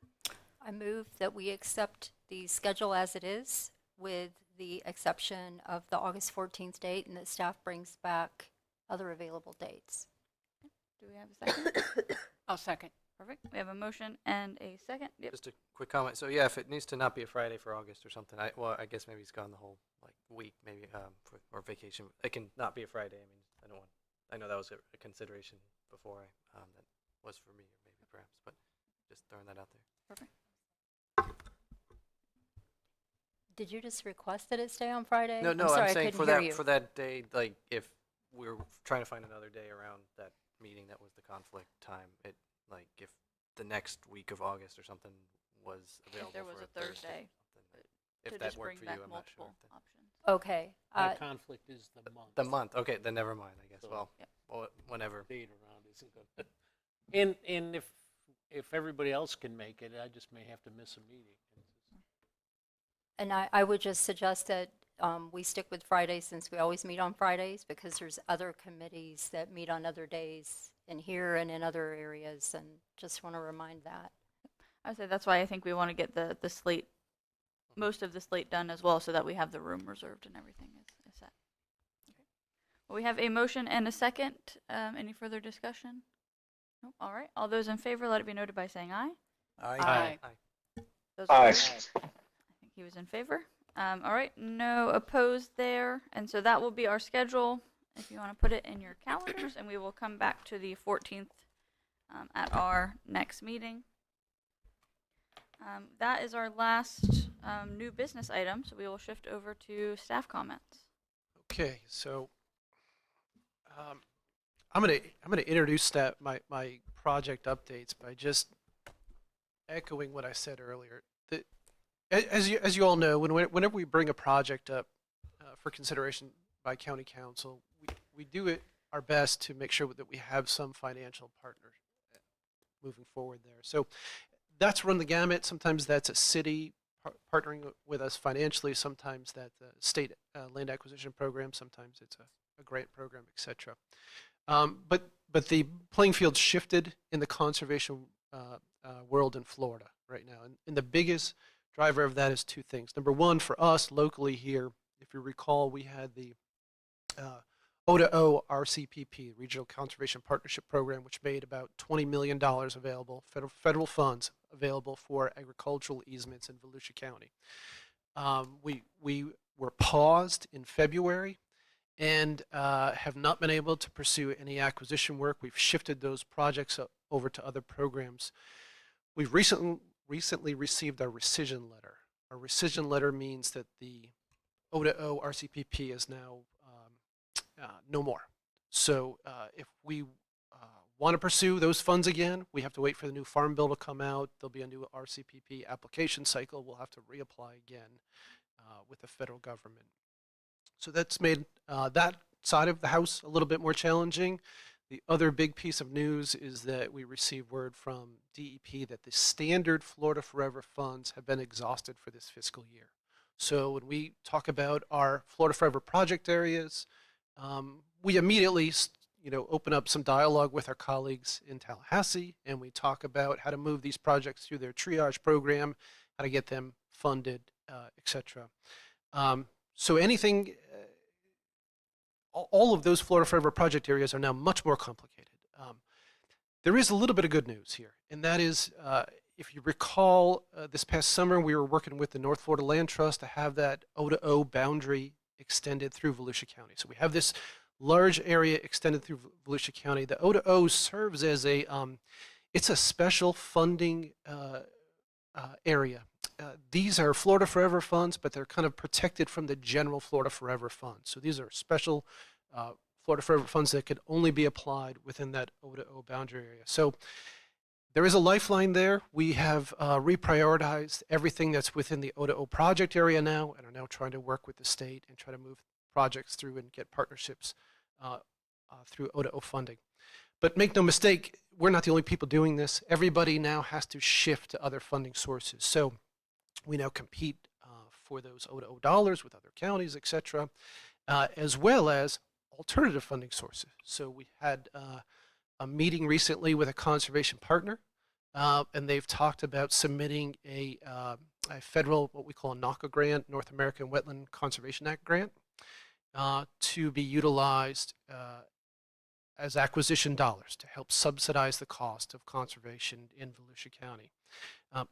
I move that we accept the schedule as it is, with the exception of the August 14th date, and that staff brings back other available dates. Do we have a second? I'll second. Perfect. We have a motion and a second. Yep. Just a quick comment. So yeah, if it needs to not be a Friday for August or something, I guess maybe it's gone the whole like week, maybe or vacation. It can not be a Friday. I mean, I know that was a consideration before that was for me, or maybe perhaps, but just throwing that out there. Perfect. Did you just request that it stay on Friday? No, sorry, I'm I saying couldn't hear you. for that day, like if we're trying to find another day around that meeting that was the conflict time, it like if the next week of August or something was available If there was for a Thursday, or something, to if that just worked bring for back you, I'm not sure. multiple if that- options. Okay. My conflict is the month. The month, okay, then never mind. I guess. So- Well, Yep. well, whenever. Date around isn't good. And if everybody else can make it, I just may have to miss a meeting. And I would just suggest that we stick with Fridays, since we always meet on Fridays, because there's other committees that meet on other days in here and in other areas, and just want to remind that. I would say that's why I think we want to get the slate, most of the slate done as well, so that we have the room reserved and everything is set. Okay. Well, we have a motion and a second. Any further discussion? Nope. All right. All those in favor, let it be noted by saying aye. Aye. Those Aye. opposed? I think he was in favor. All right. No opposed there. And so that will be our schedule, if you want to put it in your calendars, and we will come back to the 14th at our next meeting. That is our last new business item, so we will shift over to staff comments. Okay, so I'm gonna introduce my project updates by just echoing what I said earlier. That as you all know, whenever we bring a project up for consideration by county council, we do it our best to make sure that we have some financial partner moving forward there. So that's run the gamut. Sometimes that's a city partnering with us financially. Sometimes that's a state land acquisition program. Sometimes it's a grant program, etc. But the playing field shifted in the conservation world in Florida right now, and the biggest driver of that is two things. Number one, for us locally here, if you recall, we had the O2O RCPP, Regional Conservation Partnership Program, which made about $20 million available, federal funds available for agricultural easements in Volusia County. We were paused in February and have not been able to pursue any acquisition work. We've shifted those projects over to other programs. We've recently received our rescission letter. Our rescission letter means that the O2O RCPP is now no more. So if we want to pursue those funds again, we have to wait for the new Farm Bill to come out. There'll be a new RCPP application cycle. We'll have to reapply again with the federal government. So that's made that side of the house a little bit more challenging. The other big piece of news is that we received word from DEP that the standard Florida Forever funds have been exhausted for this fiscal year. So when we talk about our Florida Forever project areas, we immediately open up some dialogue with our colleagues in Tallahassee, and we talk about how to move these projects through their triage program, how to get them funded, etc. So anything, all of those Florida Forever project areas are now much more complicated. There is a little bit of good news here, and that is, if you recall, this past summer we were working with the North Florida Land Trust to have that O-to-O boundary extended through Volusia County. So we have this large area extended through Volusia County. The O-to-O serves as it's a special funding area. These are Florida Forever funds, but they're kind of protected from the general Florida Forever fund. So these are special Florida Forever funds that could only be applied within that O-to-O boundary area. So there is a lifeline there. We have reprioritized everything that's within the O-to-O project area now, and are now trying to work with the state and try to move projects through and get partnerships through O-to-O funding. But make no mistake, we're not the only people doing this. Everybody now has to shift to other funding sources. So we now compete for those O-to-O dollars with other counties, etc., as well as alternative funding sources. So we had a meeting recently with a conservation partner, and they've talked about submitting a federal, what we call a NACA grant, North American Wetland Conservation Act grant, to be utilized as acquisition dollars to help subsidize the cost of conservation in Volusia County.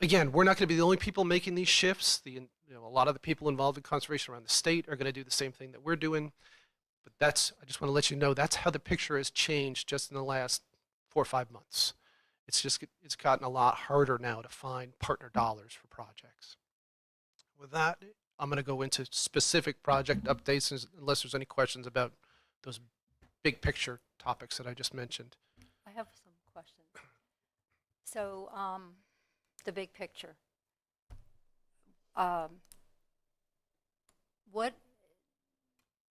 Again, we're not going to be the only people making these shifts. A lot of the people involved in conservation around the state are going to do the same thing that we're doing. But I just want to let you know, that's how the picture has changed just in the last 4 or 5 months. It's gotten a lot harder now to find partner dollars for projects. With that, I'm going to go into specific project updates unless there's any questions about those big picture topics that I just mentioned. I have some questions. So, the big picture.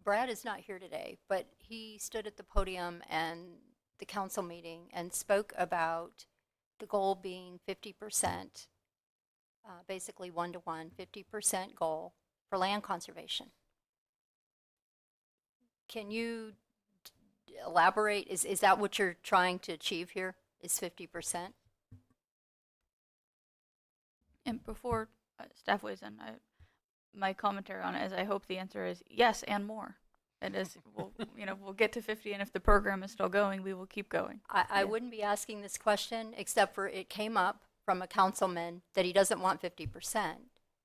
Brad is not here today, but he stood at the podium and the council meeting and spoke about the goal being 50%, basically 1-to-1, 50% goal for land conservation. Can you elaborate? Is that what you're trying to achieve here, is 50%? And before staff weighs in, my commentary on it is I hope the answer is yes and more. It is, we'll get to 50, and if the program is still going, we will keep going. I wouldn't be asking this question except for it came up from a councilman that he doesn't want 50%.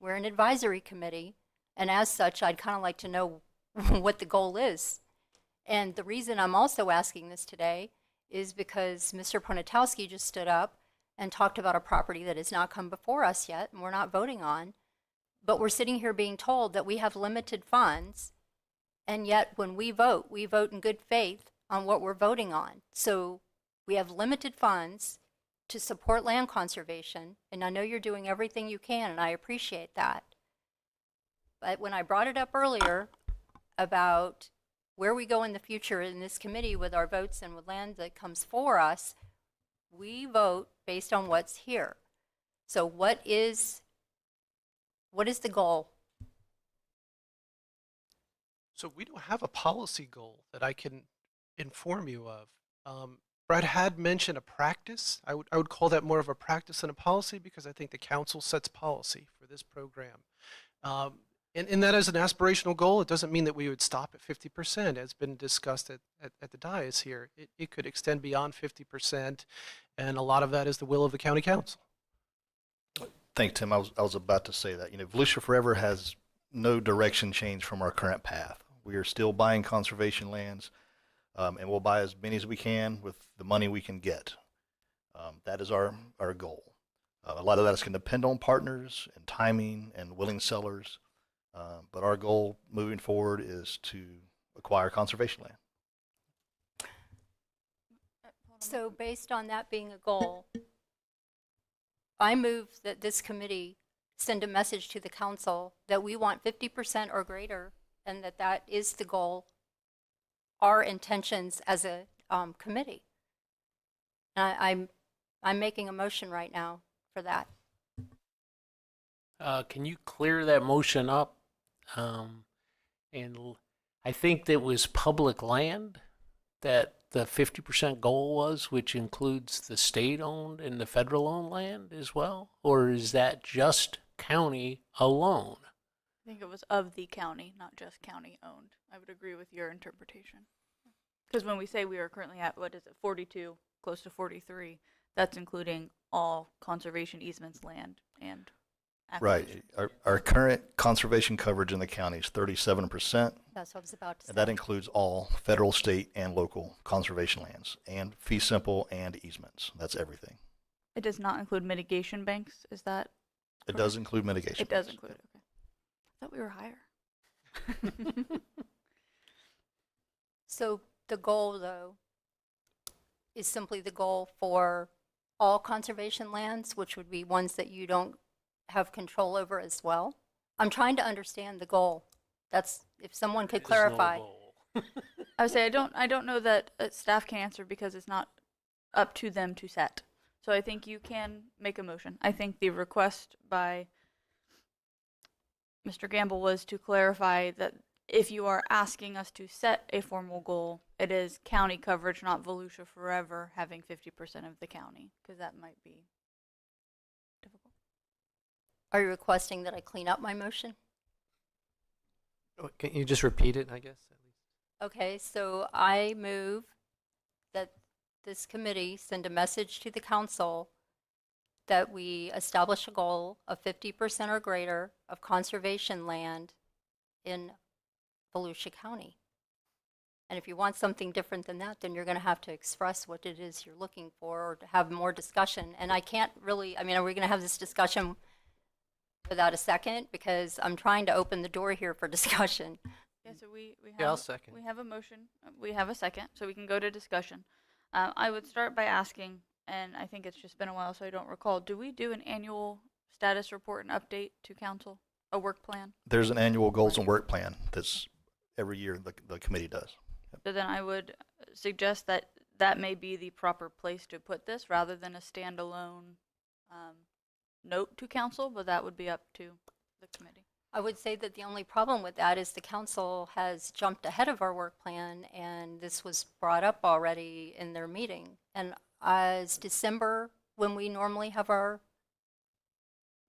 We're an advisory committee, and as such, I'd kind of like to know what the goal is. And the reason I'm also asking this today is because Mr. Ponatowski just stood up and talked about a property that has not come before us yet, and we're not voting on. But we're sitting here being told that we have limited funds, and yet when we vote in good faith on what we're voting on. So we have limited funds to support land conservation, and I know you're doing everything you can, and I appreciate that. But when I brought it up earlier about where we go in the future in this committee with our votes and with land that comes for us, we vote based on what's here. So what is the goal? So we don't have a policy goal that I can inform you of. Brad had mentioned a practice. I would call that more of a practice than a policy, because I think the council sets policy for this program. And that is an aspirational goal. It doesn't mean that we would stop at 50%, as been discussed at the dais here. It could extend beyond 50%, and a lot of that is the will of the county council. Thanks, Tim. I was about to say that. Volusia Forever has no direction change from our current path. We are still buying conservation lands, and we'll buy as many as we can with the money we can get. That is our goal. A lot of that is going to depend on partners and timing and willing sellers, but our goal moving forward is to acquire conservation land. So based on that being a goal, I move that this committee send a message to the council that we want 50% or greater, and that is the goal, our intentions as a committee. I'm making a motion right now for that. Can you clear that motion up? I think that was public land that the 50% goal was, which includes the state-owned and the federal-owned land as well? Or is that just county alone? I think it was of the county, not just county owned. I would agree with your interpretation. Because when we say we are currently at, what is it, 42, close to 43, that's including all conservation easements, land, and acquisition. Right. Our current conservation coverage in the county is 37%. That's what I was about to say. And that includes all federal, state, and local conservation lands, and fee simple and easements. That's everything. It does not include mitigation banks, is that? It does include mitigation. It does banks. include, okay. I thought we were higher. So the goal, though, is simply the goal for all conservation lands, which would be ones that you don't have control over as well. I'm trying to understand the goal. That's, if someone could clarify. I would say I don't know that staff can answer because it's not up to them to set. So I think you can make a motion. I think the request by Mr. Gamble was to clarify that if you are asking us to set a formal goal, it is county coverage, not Volusia Forever having 50% of the county, because that might be difficult. Are you requesting that I clean up my motion? Can you just repeat it, I guess? Okay, so I move that this committee send a message to the council that we establish a goal of 50% or greater of conservation land in Volusia County. And if you want something different than that, then you're going to have to express what it is you're looking for or to have more discussion. And I can't really, I mean, are we going to have this discussion without a second? Because I'm trying to open the door here for discussion. Yeah, so we have, Yeah, I'll second. We have a motion. We have a second, so we can go to discussion. I would start by asking, and I think it's just been a while, so I don't recall, do we do an annual status report and update to council, a work plan? There's an annual goals and work plan that's every year the committee does. So then I would suggest that that may be the proper place to put this rather than a standalone note to council, but that would be up to the committee. I would say that the only problem with that is the council has jumped ahead of our work plan, and this was brought up already in their meeting. And as December, when we normally have our,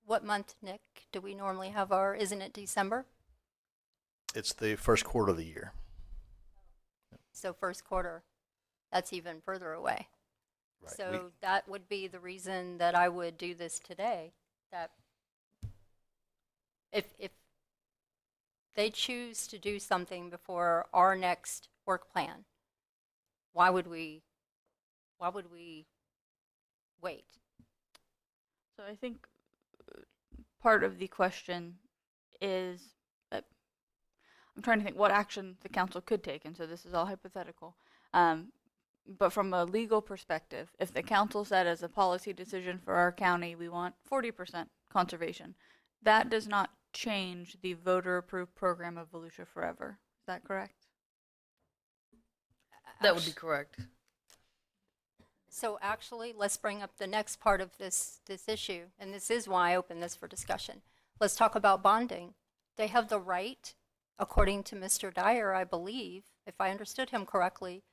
what month, Nick, do we normally have our, isn't it December? It's the first quarter of the year. So first quarter, that's even further away. Right. So that would be the reason that I would do this today, that if they choose to do something before our next work plan, why would we wait? So I think part of the question is, I'm trying to think what action the council could take, and so this is all hypothetical. But from a legal perspective, if the council said as a policy decision for our county, we want 40% conservation, that does not change the voter-approved program of Volusia Forever. Is that correct? That would be correct. So actually, let's bring up the next part of this issue, and this is why I opened this for discussion. Let's talk about bonding. They have the right, according to Mr. Dyer, I believe, if I understood him correctly,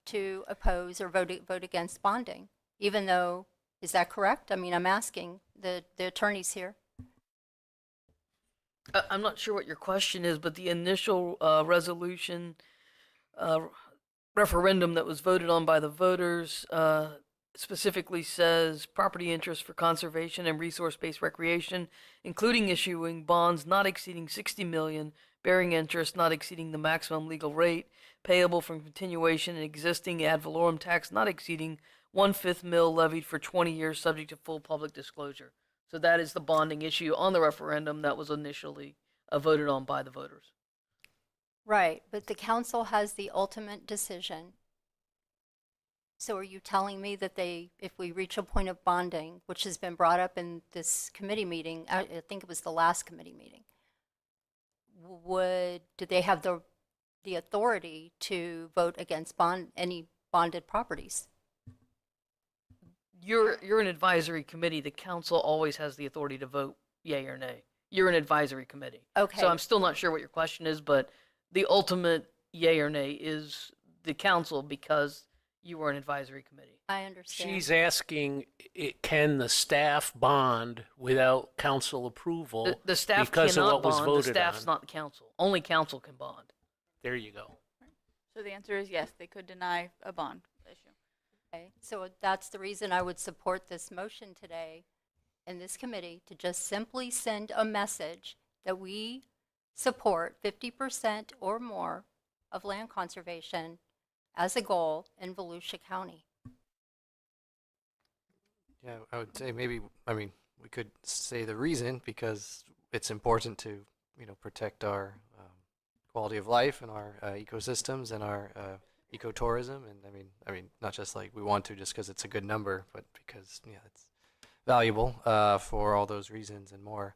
to oppose or vote against bonding, even though, is that correct? I mean, I'm asking the attorneys here. I'm not sure what your question is, but the initial resolution referendum that was voted on by the voters specifically says property interests for conservation and resource-based recreation, including issuing bonds not exceeding 60 million, bearing interest not exceeding the maximum legal rate, payable from continuation and existing ad valorem tax not exceeding 1/5 mil levied for 20 years, subject to full public disclosure. So that is the bonding issue on the referendum that was initially voted on by the voters. Right, but the council has the ultimate decision. So are you telling me that if we reach a point of bonding, which has been brought up in this committee meeting, I think it was the last committee meeting, do they have the authority to vote against any bonded properties? You're an advisory committee. The council always has the authority to vote yay or nay. you're an advisory committee. Okay. So I'm still not sure what your question is, but the ultimate yay or nay is the council because you were an advisory committee. I understand. She's asking, can the staff bond without council approval The staff because of cannot what was bond. The voted staff's on? not the council. Only council can bond. There you go. So the answer is yes, they could deny a bond issue. Okay, so that's the reason I would support this motion today in this committee, to just simply send a message that we support 50% or more of land conservation as a goal in Volusia County. Yeah, I would say maybe, I mean, we could say the reason because it's important to, protect our quality of life and our ecosystems and our ecotourism. And I mean, not just like we want to just because it's a good number, but because, it's valuable for all those reasons and more.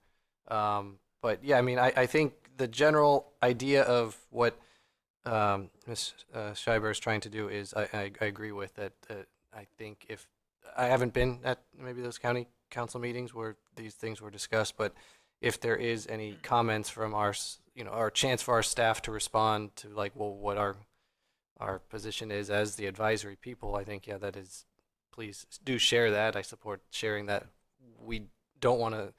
But yeah, I mean, I think the general idea of what Ms. Schreiber is trying to do is I agree with that. I think if I haven't been at maybe those county council meetings where these things were discussed, but if there is any comments from our chance for our staff to respond to like, well, what our position is as the advisory people, I think, yeah, that is, please do share that. I support sharing that. We don't want to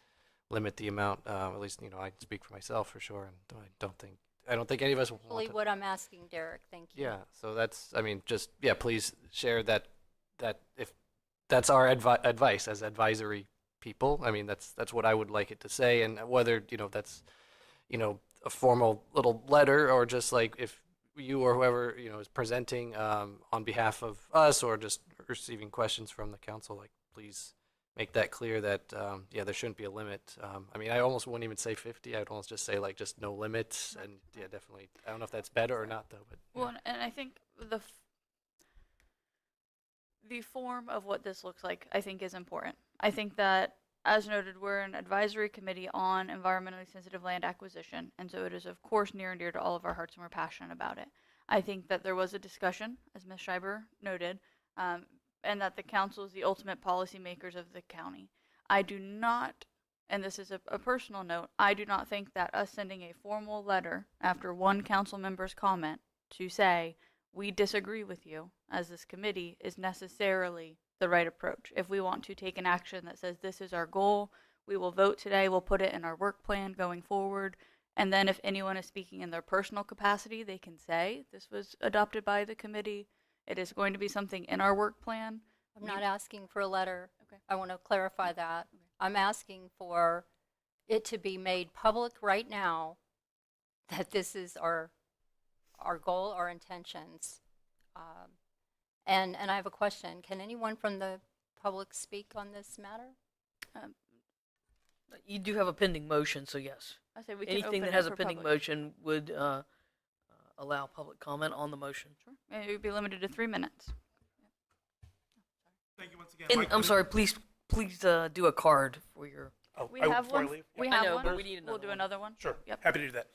limit the amount, at least, I speak for myself for sure. And I don't think any of us want Really to. what I'm asking, Derek, thank you. Yeah, so that's, I mean, just, yeah, please share that if that's our advice as advisory people. I mean, that's what I would like it to say, and whether, that's, a formal little letter or just like if you or whoever, is presenting on behalf of us or just receiving questions from the council, like, please make that clear that, yeah, there shouldn't be a limit. I mean, I almost wouldn't even say 50. I'd almost just say like just no limits. And yeah, definitely. I don't know if that's better or not though, but. Well, and I think the form of what this looks like, I think, is important. I think that, as noted, we're an advisory committee on environmentally sensitive land acquisition, and so it is, of course, near and dear to all of our hearts, and we're passionate about it. I think that there was a discussion, as Ms. Schreiber noted, and that the council is the ultimate policymakers of the county. I do not, and this is a personal note, I do not think that us sending a formal letter after one council member's comment to say, we disagree with you as this committee is necessarily the right approach. If we want to take an action that says this is our goal, we will vote today, we'll put it in our work plan going forward, and then if anyone is speaking in their personal capacity, they can say this was adopted by the committee. It is going to be something in our work plan. I'm not asking for a letter. Okay. I want to clarify that. I'm asking for it to be made public right now that this is our goal, our intentions. And I have a question. Can anyone from the public speak on this matter? You do have a pending motion, so yes. I say we can Anything open that it has a for pending public. motion would allow public comment on the motion. Sure. It would be limited to 3 minutes. Thank you once again. And Mike, I'm sorry, please do a card for your. Oh, We I- have before I one. leave? We I have know, one. but we need We'll another do one. another one. Sure. Yep. Happy to do that.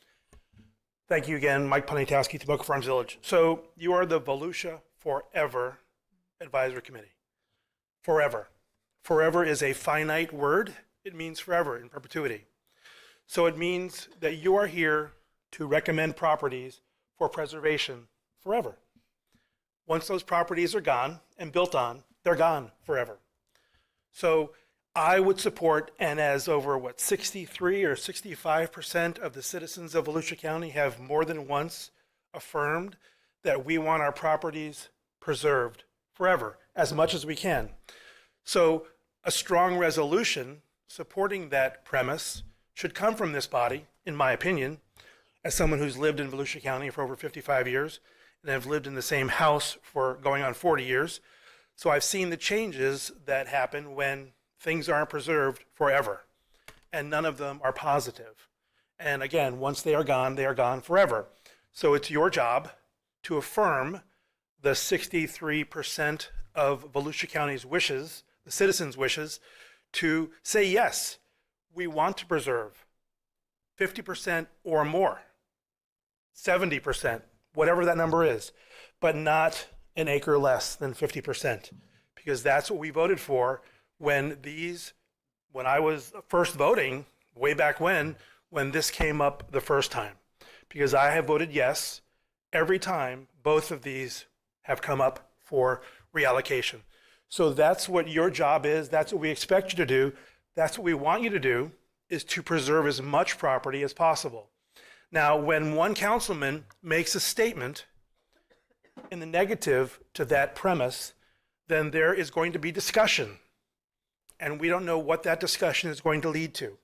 Thank you again, Mike Ponitowski, Tomoka Farms Village. So you are the Volusia Forever Advisory Committee. Forever. Forever is a finite word. It means forever, in perpetuity. So it means that you are here to recommend properties for preservation forever. Once those properties are gone and built on, they're gone forever. So I would support, and as over 63 or 65% of the citizens of Volusia County have more than once affirmed that we want our properties preserved forever, as much as we can. So a strong resolution supporting that premise should come from this body, in my opinion, as someone who's lived in Volusia County for over 55 years, and have lived in the same house for going on 40 years. So I've seen the changes that happen when things aren't preserved forever, and none of them are positive. And again, once they are gone forever. So it's your job to affirm the 63% of Volusia County's wishes, the citizens' wishes, to say, yes, we want to preserve 50% or more, 70%, whatever that number is, but not an acre less than 50%, because that's what we voted for when I was first voting, way back when this came up the first time, because I have voted yes every time both of these have come up for reallocation. So that's what your job is. That's what we expect you to do. That's what we want you to do, is to preserve as much property as possible. Now, when one councilman makes a statement in the negative to that premise, then there is going to be discussion. And we don't know what that discussion is going to lead to.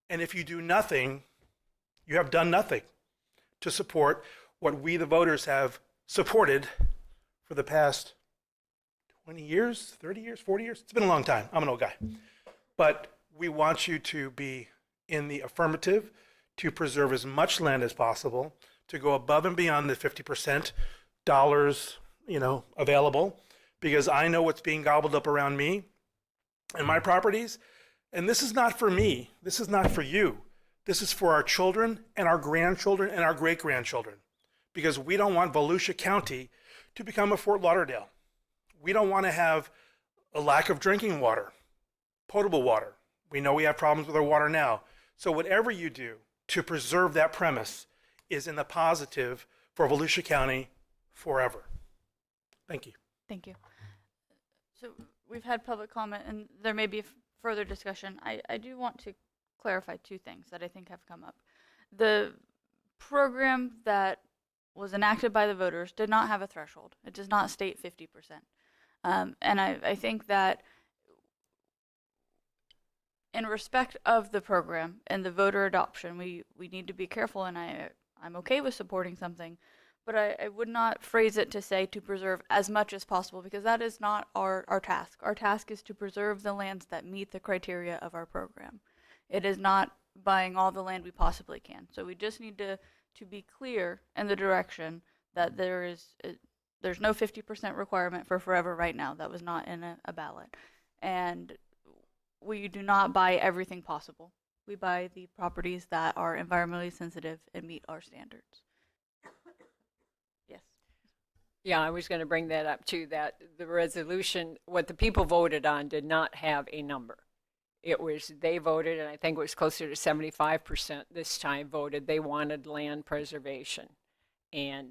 And if you do nothing, you have done nothing to support what we, the voters, have supported for the past 20 years, 30 years, 40 years. It's been a long time. I'm an old guy. But we want you to be in the affirmative, to preserve as much land as possible, to go above and beyond the 50% dollars, available, because I know what's being gobbled up around me and my properties. And this is not for me. This is not for you. This is for our children and our grandchildren and our great-grandchildren, because we don't want Volusia County to become a Fort Lauderdale. We don't want to have a lack of drinking water, potable water. We know we have problems with our water now. So whatever you do to preserve that premise is in the positive for Volusia County forever. Thank you. Thank you. So we've had public comment, and there may be further discussion. I do want to clarify two things that I think have come up. The program that was enacted by the voters did not have a threshold. It does not state 50%. And I think that in respect of the program and the voter adoption, we need to be careful, and I'm okay with supporting something, but I would not phrase it to say to preserve as much as possible, because that is not our task. Our task is to preserve the lands that meet the criteria of our program. It is not buying all the land we possibly can. So we just need to be clear in the direction that there's no 50% requirement for forever right now. That was not in a ballot. And we do not buy everything possible. We buy the properties that are environmentally sensitive and meet our standards. Yes. Yeah, I was going to bring that up too, that the resolution, what the people voted on did not have a number. It was, they voted, and I think it was closer to 75% this time voted, they wanted land preservation. And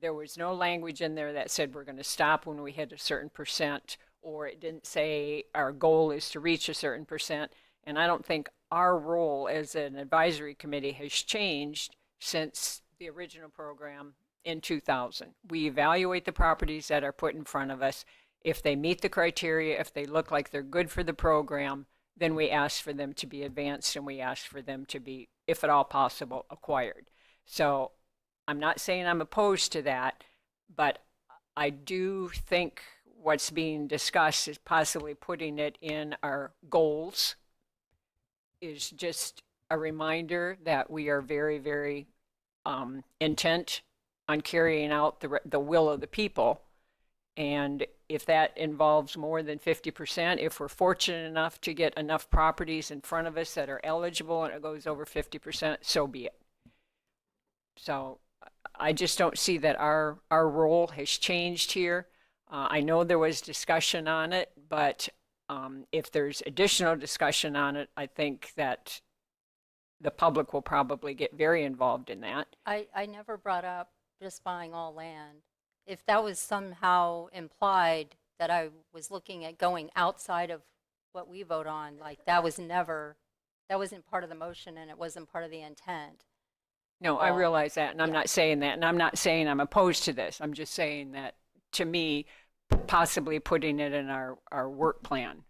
there was no language in there that said we're going to stop when we hit a certain percent, or it didn't say our goal is to reach a certain percent. And I don't think our role as an advisory committee has changed since the original program in 2000. We evaluate the properties that are put in front of us. If they meet the criteria, if they look like they're good for the program, then we ask for them to be advanced, and we ask for them to be, if at all possible, acquired. So I'm not saying I'm opposed to that, but I do think what's being discussed is possibly putting it in our goals, is just a reminder that we are very, very intent on carrying out the will of the people. And if that involves more than 50%, if we're fortunate enough to get enough properties in front of us that are eligible and it goes over 50%, so be it. So I just don't see that our role has changed here. I know there was discussion on it, but if there's additional discussion on it, I think that the public will probably get very involved in that. I never brought up just buying all land. If that was somehow implied that I was looking at going outside of what we vote on, like that wasn't part of the motion, and it wasn't part of the intent. No, I realize that, and I'm not saying that, and I'm not saying I'm opposed to this. I'm just saying that, to me, possibly putting it in our work plan.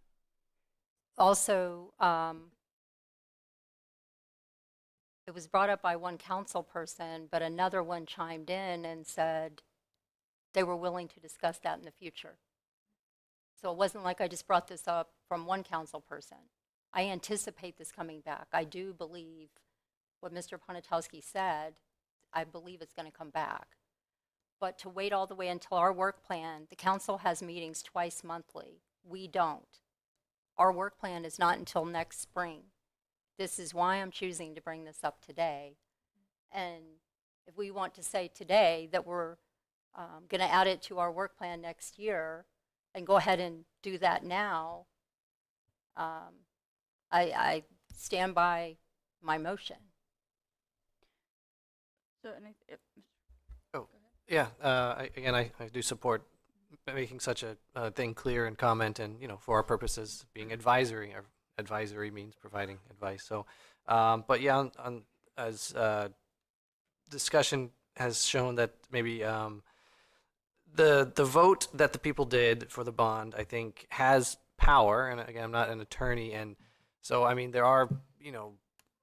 Also, it was brought up by one council person, but another one chimed in and said they were willing to discuss that in the future. So it wasn't like I just brought this up from one council person. I anticipate this coming back. I do believe what Mr. Ponatowski said. I believe it's going to come back. But to wait all the way until our work plan, the council has meetings twice monthly. We don't. Our work plan is not until next spring. This is why I'm choosing to bring this up today. And if we want to say today that we're going to add it to our work plan next year and go ahead and do that now, I stand by my motion. So, and Yeah, I do support making such a thing clear and comment, and for our purposes being advisory. Or advisory means providing advice. So, but yeah, as discussion has shown that maybe the vote that the people did for the bond, I think, has power. And again, I'm not an attorney, and so I mean there are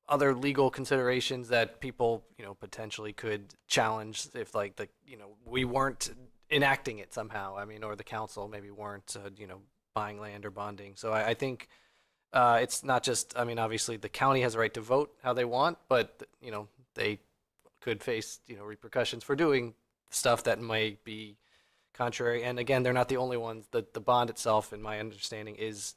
other legal considerations that people potentially could challenge if like we weren't enacting it somehow. I mean, or the council maybe weren't buying land or bonding. So I think it's not just, I mean, obviously the county has a right to vote how they want, but they could face repercussions for doing stuff that might be contrary. And again, they're not the only ones. The bond itself, in my understanding, is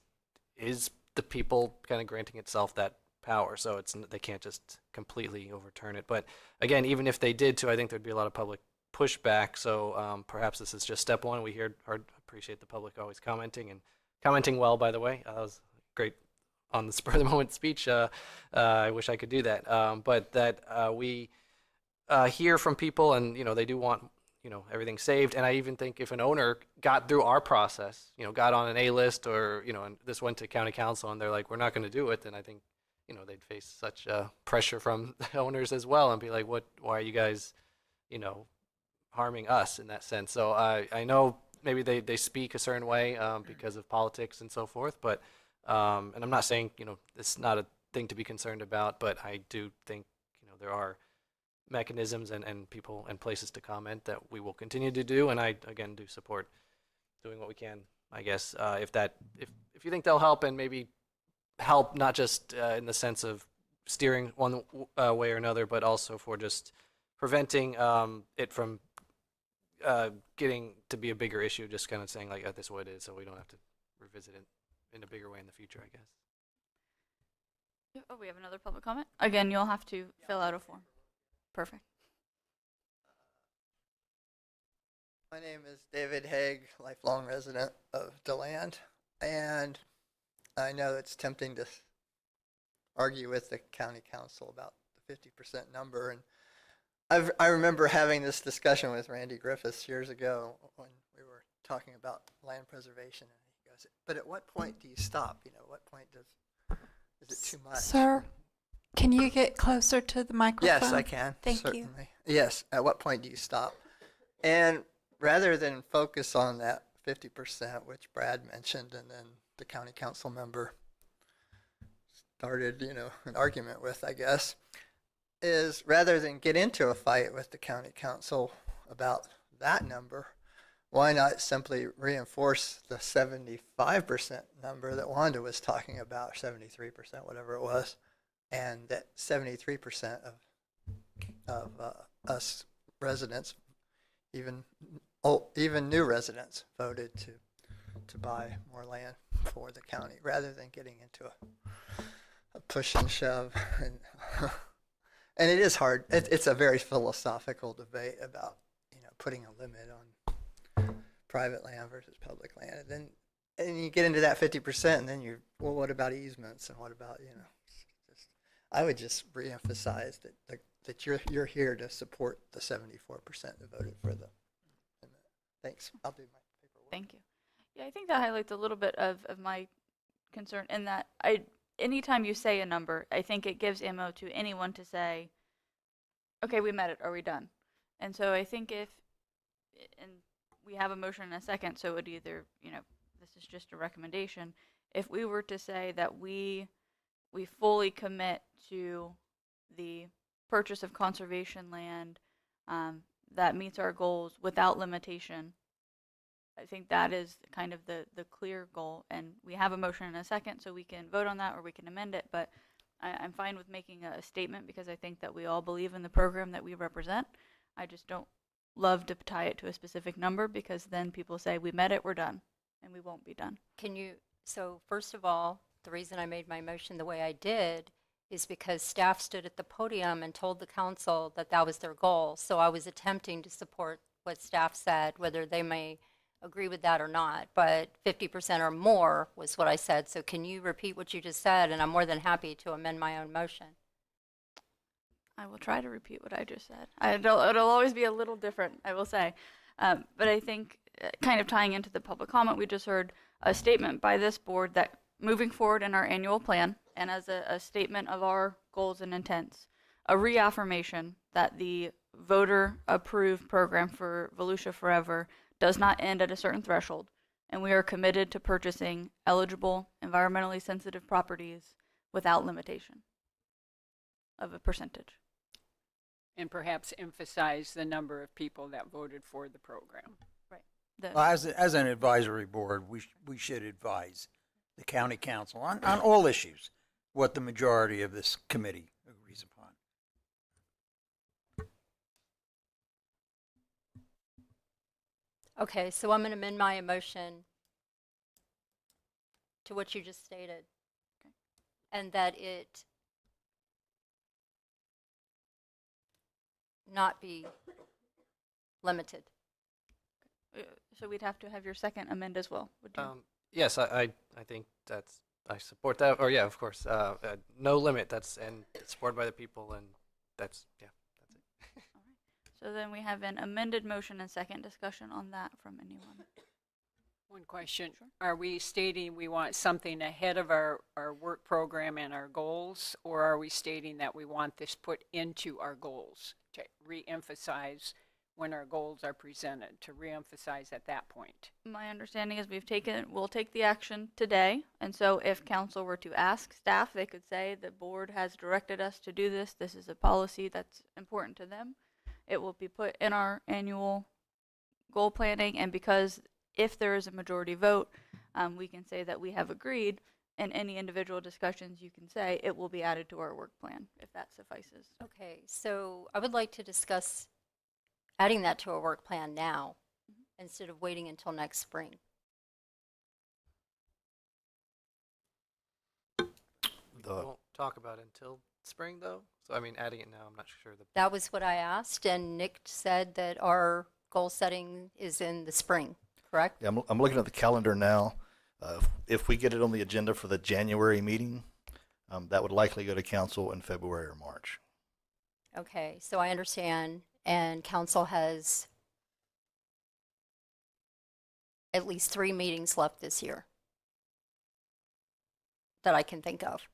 the people kind of granting itself that power. So they can't just completely overturn it. But again, even if they did to, I think there'd be a lot of public pushback. So perhaps this is just step one. We appreciate the public always commenting and commenting well, by the way. That was great on the spur of the moment speech. I wish I could do that. But that we hear from people, and they do want everything saved. And I even think if an owner got through our process, got on an A list, or and this went to county council and they're like, we're not going to do it, then I think they'd face such pressure from the owners as well, and be like, why are you guys harming us in that sense? So I know maybe they speak a certain way because of politics and so forth, but and I'm not saying it's not a thing to be concerned about, but I do think there are mechanisms and people and places to comment that we will continue to do. And I again do support doing what we can, I guess, if you think they'll help, and maybe help not just in the sense of steering one way or another, but also for just preventing it from getting to be a bigger issue, just kind of saying like, this is what it is, so we don't have to revisit it in a bigger way in the future, I guess. Oh, we have another public comment. Again, you'll have to fill out a form. Perfect. My name is David Haig, lifelong resident of DeLand, and I know it's tempting to argue with the county council about the 50% number, and I remember having this discussion with Randy Griffiths years ago when we were talking about land preservation, and he goes, but at what point do you stop? At what point is it too much? Sir, can you get closer to the microphone? Yes, I can. Thank certainly. Yes, at what point do you stop? And rather than focus on that 50%, which Brad mentioned, and then the county council member started, an argument with, I guess, is rather than get into a fight with the county council about that number, why not simply reinforce the 75% number that Wanda was talking about, 73%, whatever it was, and that 73% of us residents, even new residents, voted to buy more land for the county, rather than getting into a push and shove. And it is hard. It's a very philosophical debate about putting a limit on private land versus public land, and you get into that 50%, and then what about easements, and what about I would just reemphasize that you're here to support the 74% that voted for the amendment. Thanks. I'll do my paperwork. Thank you. Yeah, I think that highlights a little bit of my concern in that anytime you say a number, I think it gives ammo to anyone to say, okay, we met it, are we done? And so I think and we have a motion in a second, so it would either, this is just a recommendation. If we were to say that we fully commit to the purchase of conservation land that meets our goals without limitation, I think that is kind of the clear goal. And we have a motion in a second, so we can vote on that or we can amend it. But I'm fine with making a statement because I think that we all believe in the program that we represent. I just don't love to tie it to a specific number, because then people say, we met it, we're done, and we won't be done. So first of all, the reason I made my motion the way I did is because staff stood at the podium and told the council that that was their goal. So I was attempting to support what staff said, whether they may agree with that or not, but 50% or more was what I said. So can you repeat what you just said? And I'm more than happy to amend my own motion. I will try to repeat what I just said. It'll always be a little different, I will say. But I think, kind of tying into the public comment, we just heard a statement by this board that moving forward in our annual plan and as a statement of our goals and intents, a reaffirmation that the voter-approved program for Volusia Forever does not end at a certain threshold, and we are committed to purchasing eligible, environmentally sensitive properties without limitation of a percentage. And perhaps emphasize the number of people that voted for the program. Right. Well, as an advisory board, we should advise the county council on all issues what the majority of this committee agrees upon. Okay, so I'm going to amend my motion to what you just stated. Okay. And that it not be limited. So we'd have to have your second amend as well. Would you? Yes, I think I support that. Or yeah, of course, no limit. And it's supported by the people, and that's it. So then we have an amended motion and second discussion on that from anyone. One question. Sure. Are we stating we want something ahead of our work program and our goals, or are we stating that we want this put into our goals to re-emphasize when our goals are presented, to re-emphasize at that point? My understanding is we'll take the action today, and so if council were to ask staff, they could say the board has directed us to do this. This is a policy that's important to them. It will be put in our annual goal planning, and because if there is a majority vote, we can say that we have agreed, and any individual discussions you can say it will be added to our work plan, if that suffices. Okay, so I would like to discuss adding that to a work plan now instead of waiting until next spring. We won't talk about it until spring, though. So I mean, adding it now, I'm not sure. That was what I asked, and Nick said that our goal setting is in the spring, correct? Yeah, I'm looking at the calendar now. If we get it on the agenda for the January meeting, that would likely go to council in February or March. Okay, so I understand, and council has at least 3 meetings left this year that I can think of.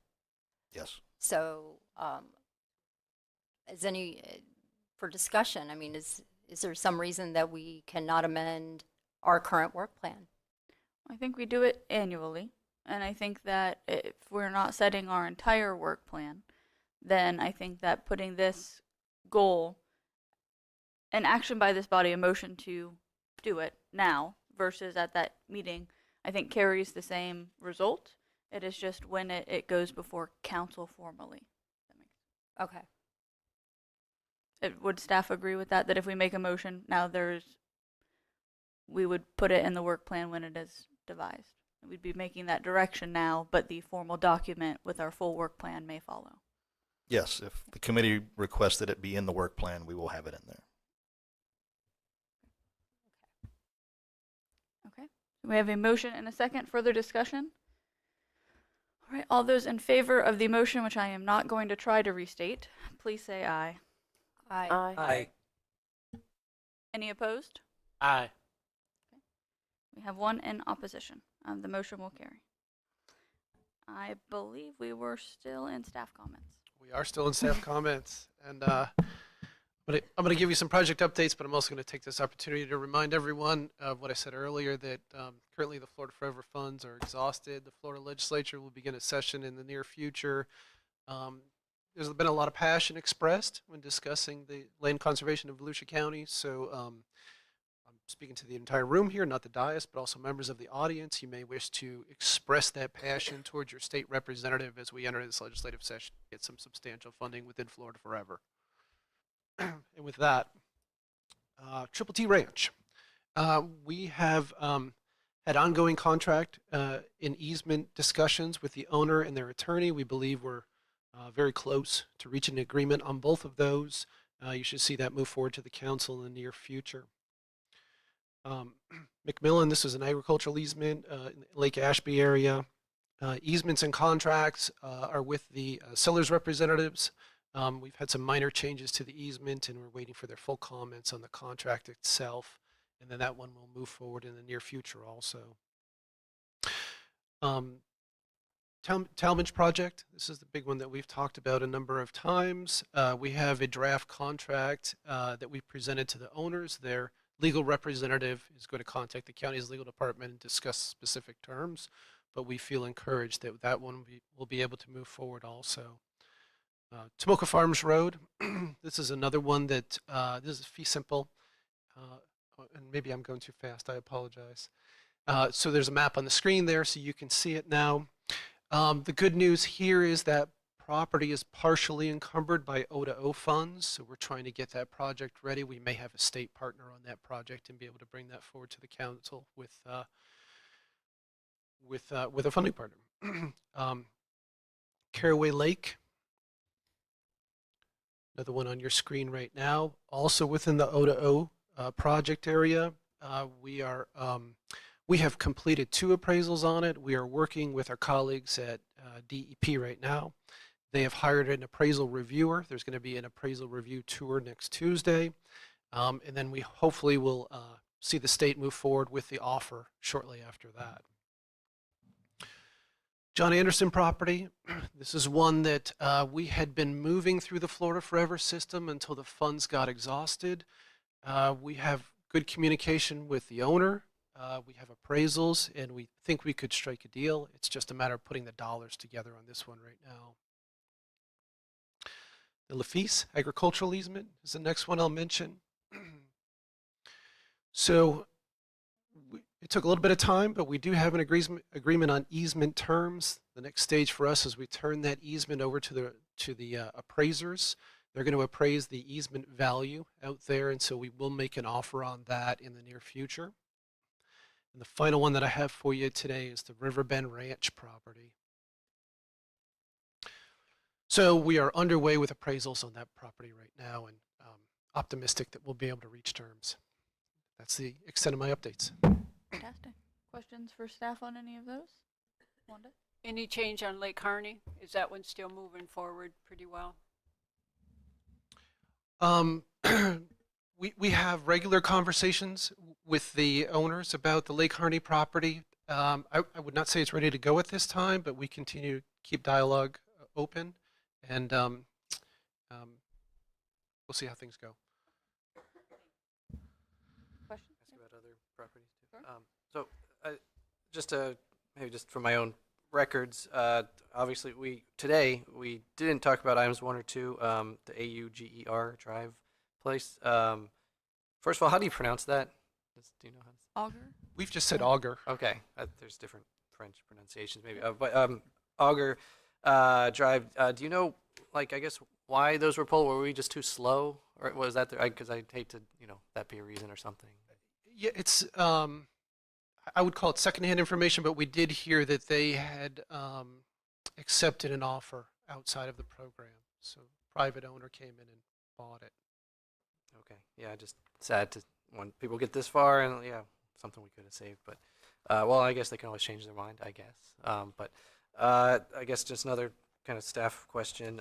Yes. So, is any, for discussion, I mean, is there some reason that we cannot amend our current work plan? I think we do it annually, and I think that if we're not setting our entire work plan, then I think that putting this goal, an action by this body, a motion to do it now versus at that meeting, I think carries the same result. It is just when it goes before council formally. Okay. Would staff agree with that? That if we make a motion now, we would put it in the work plan when it is devised. We'd be making that direction now, but the formal document with our full work plan may follow. Yes, if the committee requests that it be in the work plan, we will have it in there. Okay. We have a motion and a second. Further discussion? All right. All those in favor of the motion, which I am not going to try to restate, please say aye. Aye. Aye. Any opposed? Aye. We have one in opposition. The motion will carry. I believe we were still in staff comments. We are still in staff comments, and I'm going to give you some project updates, but I'm also going to take this opportunity to remind everyone of what I said earlier, that currently the Florida Forever funds are exhausted. The Florida legislature will begin a session in the near future. There's been a lot of passion expressed when discussing the land conservation of Volusia County, so I'm speaking to the entire room here, not the dais, but also members of the audience. You may wish to express that passion towards your state representative as we enter this legislative session, get some substantial funding within Florida Forever. And with that, Triple T Ranch. We have had ongoing contract and easement discussions with the owner and their attorney. We believe we're very close to reaching an agreement on both of those. You should see that move forward to the council in the near future. McMillan, this is an agricultural easement in the Lake Ashby area. Easements and contracts are with the seller's representatives. We've had some minor changes to the easement, and we're waiting for their full comments on the contract itself. And then that one will move forward in the near future also. Talmadge project, this is the big one that we've talked about a number of times. We have a draft contract that we presented to the owners. Their legal representative is going to contact the county's legal department and discuss specific terms, but we feel encouraged that that one will be able to move forward also. Tomoka Farms Road, this is another one that, this is fee simple, and maybe I'm going too fast, I apologize. So there's a map on the screen there so you can see it now. The good news here is that property is partially encumbered by O2O funds, so we're trying to get that project ready. We may have a state partner on that project and be able to bring that forward to the council with a funding partner. Caraway Lake, another one on your screen right now, also within the O2O project area. We have completed 2 appraisals on it. We are working with our colleagues at DEP right now. They have hired an appraisal reviewer. There's going to be an appraisal review tour next Tuesday. And then we hopefully will see the state move forward with the offer shortly after that. John Anderson property, this is one that we had been moving through the Florida Forever system until the funds got exhausted. We have good communication with the owner. We have appraisals, and we think we could strike a deal. It's just a matter of putting the dollars together on this one right now. The Lafitte agricultural easement is the next one I'll mention. So it took a little bit of time, but we do have an agreement on easement terms. The next stage for us is we turn that easement over to the appraisers. They're going to appraise the easement value out there, and so we will make an offer on that in the near future. And the final one that I have for you today is the Riverbend Ranch property. So we are underway with appraisals on that property right now, and optimistic that we'll be able to reach terms. That's the extent of my updates. Fantastic. Questions for staff on any of those? Wanda? Any change on Lake Harney? Is that one still moving forward pretty well? We have regular conversations with the owners about the Lake Harney property. I would not say it's ready to go at this time, but we continue to keep dialogue open, and we'll see how things go. Questions? Ask about other properties too. Sure. Maybe just for my own records, obviously today we didn't talk about items 1 or 2, the AUGER Drive place. First of all, how do you pronounce that? Do you know how? Auger? We've just said auger. Okay, there's different French pronunciations maybe, but Auger Drive. Do you know, like, I guess why those were pulled? Were we just too slow, or was that because I'd hate to, that be a reason or something? Yeah, it's I would call it secondhand information, but we did hear that they had accepted an offer outside of the program. So private owner came in and bought it. Okay, yeah, just sad when people get this far, and yeah, something we could have saved, but well, I guess they can always change their mind, I guess. But I guess just another kind of staff question,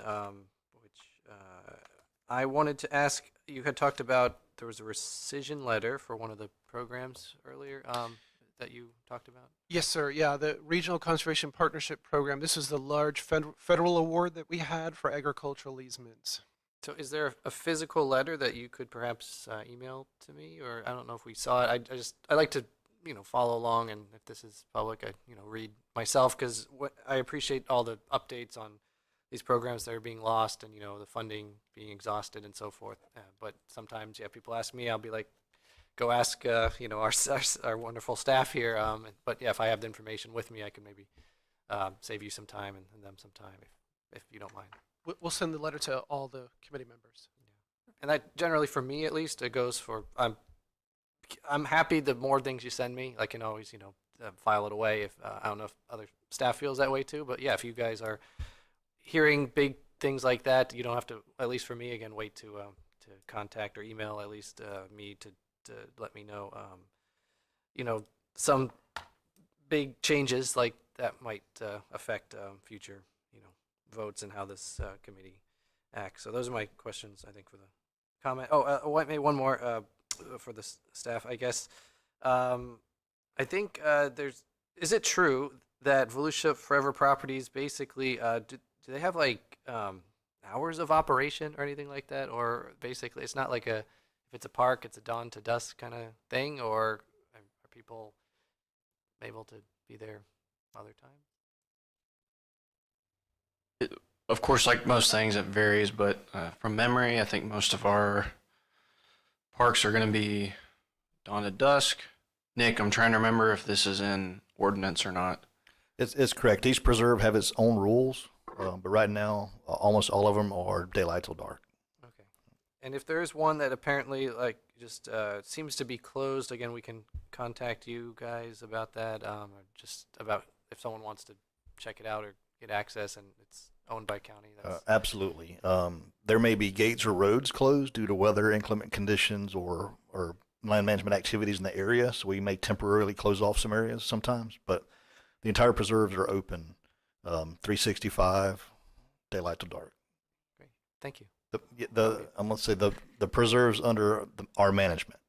which I wanted to ask. You had talked about there was a rescission letter for one of the programs earlier that you talked about. Yes, sir. Yeah, the Regional Conservation Partnership Program. This is the large federal award that we had for agricultural easements. So is there a physical letter that you could perhaps email to me, or I don't know if we saw it. I like to follow along, and if this is public, I read myself, because I appreciate all the updates on these programs that are being lost, and the funding being exhausted and so forth. But sometimes, people ask me, I'll be like, go ask our wonderful staff here. But yeah, if I have the information with me, I can maybe save you some time and them some time if you don't mind. We'll send the letter to all the committee members. Yeah. And that generally, for me at least, it goes for I'm happy the more things you send me. I can always file it away if I don't know if other staff feels that way too. But yeah, if you guys are hearing big things like that, you don't have to, at least for me again, wait to contact or email at least me to let me know some big changes like that might affect future, votes and how this committee acts. So those are my questions, I think, for the comment. Maybe one more for the staff, I guess. I think is it true that Volusia Forever Properties basically, do they have like hours of operation or anything like that? Or basically it's not like if it's a park, it's a dawn to dusk kind of thing, or are people able to be there other times? Of course, like most things, it varies, but from memory, I think most of our parks are going to be dawn to dusk. Nick, I'm trying to remember if this is in ordinance or not. It's correct. Each preserve have its own rules, but right now, almost all of them are daylight till dark. Okay. And if there is one that apparently like just seems to be closed, again, we can contact you guys about that, or just about if someone wants to check it out or get access and it's owned by county. Absolutely. There may be gates or roads closed due to weather, inclement conditions, or land management activities in the area, so we may temporarily close off some areas sometimes, but the entire preserves are open 365, daylight till dark. Great. Thank you. I'm going to say the preserves under our management.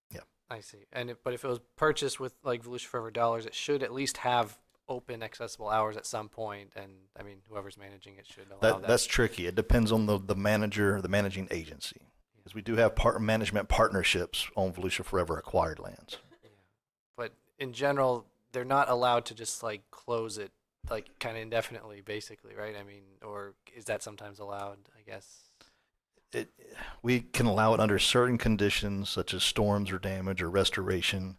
Yeah. I see. But if it was purchased with like Volusia Forever dollars, it should at least have open, accessible hours at some point, and I mean, whoever's managing it should allow that. That's tricky. It depends on the manager, the managing agency, because we do have management partnerships on Volusia Forever acquired lands. Yeah. But in general, they're not allowed to just like close it like kind of indefinitely, basically, right? I mean, or is that sometimes allowed, I guess? We can allow it under certain conditions, such as storms or damage or restoration,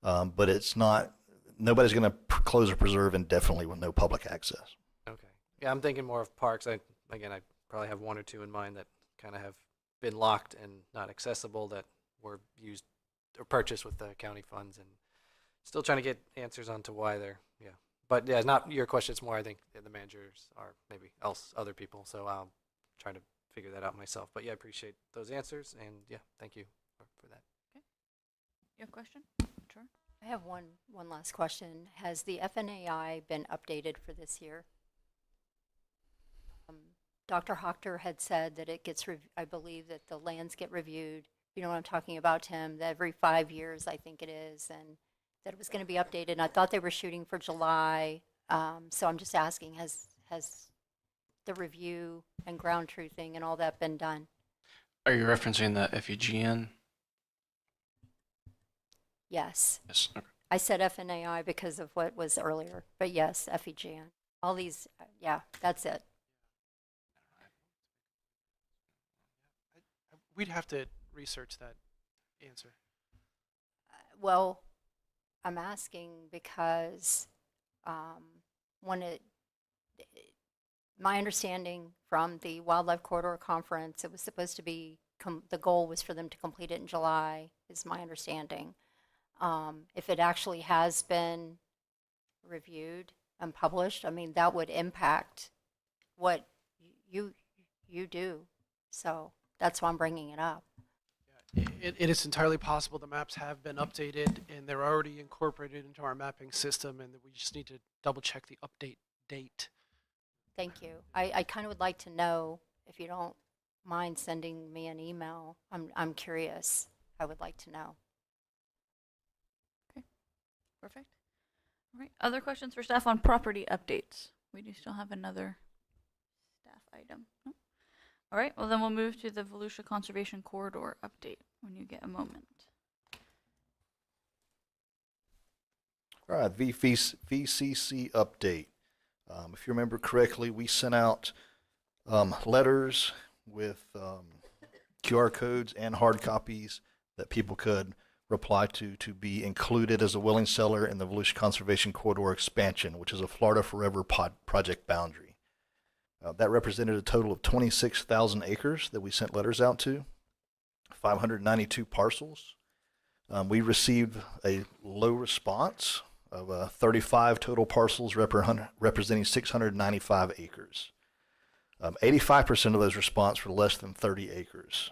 but it's not. Nobody's going to close a preserve indefinitely with no public access. Okay. Yeah, I'm thinking more of parks. I probably have one or two in mind that kind of have been locked and not accessible that were used or purchased with the county funds, and still trying to get answers on to why they're, yeah. But yeah, not your question. It's more, I think the managers are maybe other people. So I'll try to figure that out myself. But yeah, I appreciate those answers, and yeah, thank you for that. Okay. You have a question? Sure. I have one last question. Has the FNAI been updated for this year? Dr. Hochter had said that it gets, I believe that the lands get reviewed. You know what I'm talking about, Tim? That every 5 years, I think it is, and that it was going to be updated. And I thought they were shooting for July. So I'm just asking, has the review and ground truthing and all that been done? Are you referencing the FEGN? Yes. Yes. Okay. I said FNAI because of what was earlier, but yes, FEGN. All these, yeah, that's it. We'd have to research that answer. Well, I'm asking because my understanding from the Wildlife Corridor Conference, it was supposed to be, the goal was for them to complete it in July, is my understanding. If it actually has been reviewed and published, I mean, that would impact what you do. So that's why I'm bringing it up. It is entirely possible the maps have been updated and they're already incorporated into our mapping system, and that we just need to double check the update date. Thank you. I kind of would like to know, if you don't mind sending me an email. I'm curious. I would like to know. Okay, perfect. All right, other questions for staff on property updates? We do still have another staff item. No? All right, well then we'll move to the Volusia Conservation Corridor update when you get a moment. All right, VCC update. If you remember correctly, we sent out letters with QR codes and hard copies that people could reply to be included as a willing seller in the Volusia Conservation Corridor expansion, which is a Florida Forever project boundary. That represented a total of 26,000 acres that we sent letters out to, 592 parcels. We received a low response of 35 total parcels representing 695 acres. 85% of those responses were less than 30 acres.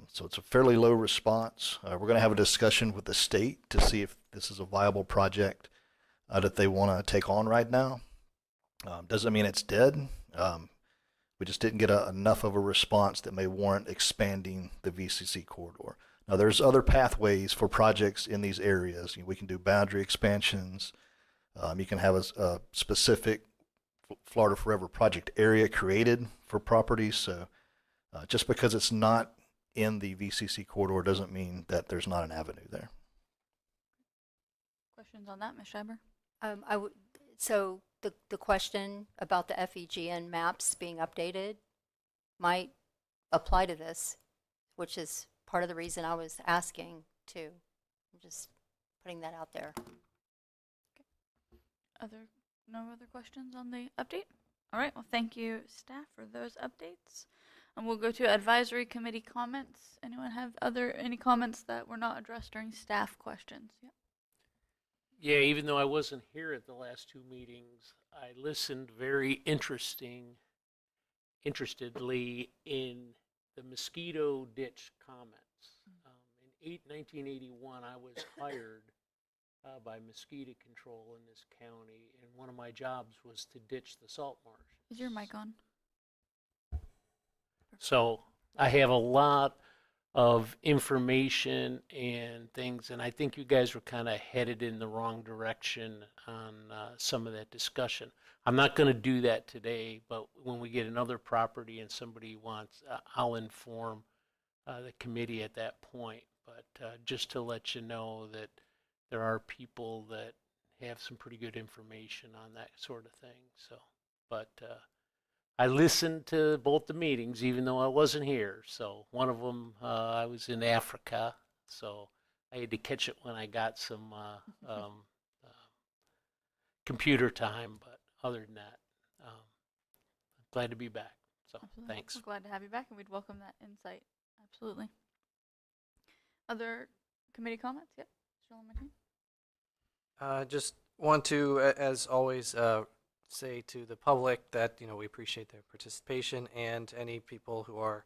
So it's a fairly low response. We're going to have a discussion with the state to see if this is a viable project that they want to take on right now. Doesn't mean it's dead. We just didn't get enough of a response that may warrant expanding the VCC corridor. Now, there's other pathways for projects in these areas. We can do boundary expansions. You can have a specific Florida Forever project area created for properties. So just because it's not in the VCC corridor doesn't mean that there's not an avenue there. Questions on that, Ms. Schreiber? So the question about the FEGN maps being updated might apply to this, which is part of the reason I was asking too. I'm just putting that out there. No other questions on the update? All right, well, thank you, staff, for those updates. And we'll go to advisory committee comments. Anyone have any comments that were not addressed during staff questions? Yep. Yeah, even though I wasn't here at the last two meetings, I listened very interestedly in the mosquito ditch comments. In 1981, I was hired by mosquito control in this county, and one of my jobs was to ditch the salt marsh. Is your mic on? So I have a lot of information and things, and I think you guys were kind of headed in the wrong direction on some of that discussion. I'm not going to do that today, but when we get another property and somebody wants, I'll inform the committee at that point. But just to let you know that there are people that have some pretty good information on that sort of thing. So, but I listened to both the meetings, even though I wasn't here. So one of them, I was in Africa, so I had to catch it when I got some computer time. But other than that, glad to be back. So Absolutely. Thanks. We're glad to have you back, and we'd welcome that insight. Absolutely. Other committee comments? Yep. Just want to, as always, say to the public that we appreciate their participation, and any people who are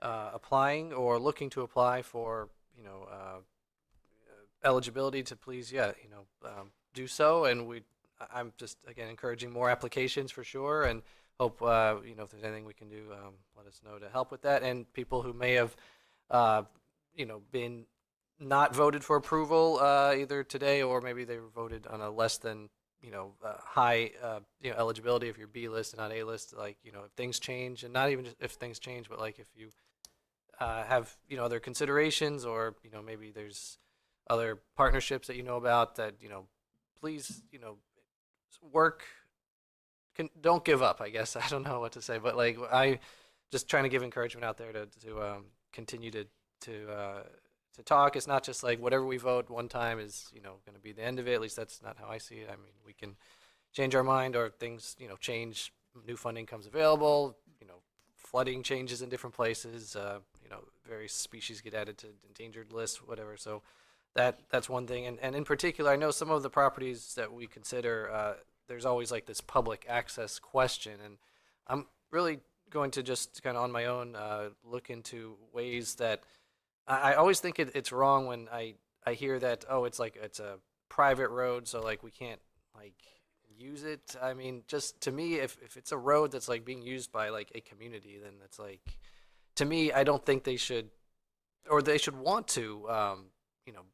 applying or looking to apply for eligibility to please do so. And I'm just again encouraging more applications for sure, and hope if there's anything we can do, let us know to help with that. And people who may have been not voted for approval either today, or maybe they were voted on a less than high eligibility if you're B list and not A list. Like if things change, and not even just if things change, but like if you have other considerations, or maybe there's other partnerships that about that please work. Don't give up, I guess. I don't know what to say, but like I just trying to give encouragement out there to continue to talk. It's not just like whatever we vote one time is going to be the end of it. At least that's not how I see it. I mean, we can change our mind, or things change. New funding comes available. Flooding changes in different places. Various species get added to endangered lists, whatever. So that's one thing. And in particular, I know some of the properties that we consider. There's always like this public access question, and I'm really going to just kind of on my own look into ways that. I always think it's wrong when I hear that, oh, it's a private road, so like we can't like use it. I mean, just to me, if it's a road that's like being used by like a community, then it's like, to me, I don't think they should, or they should want to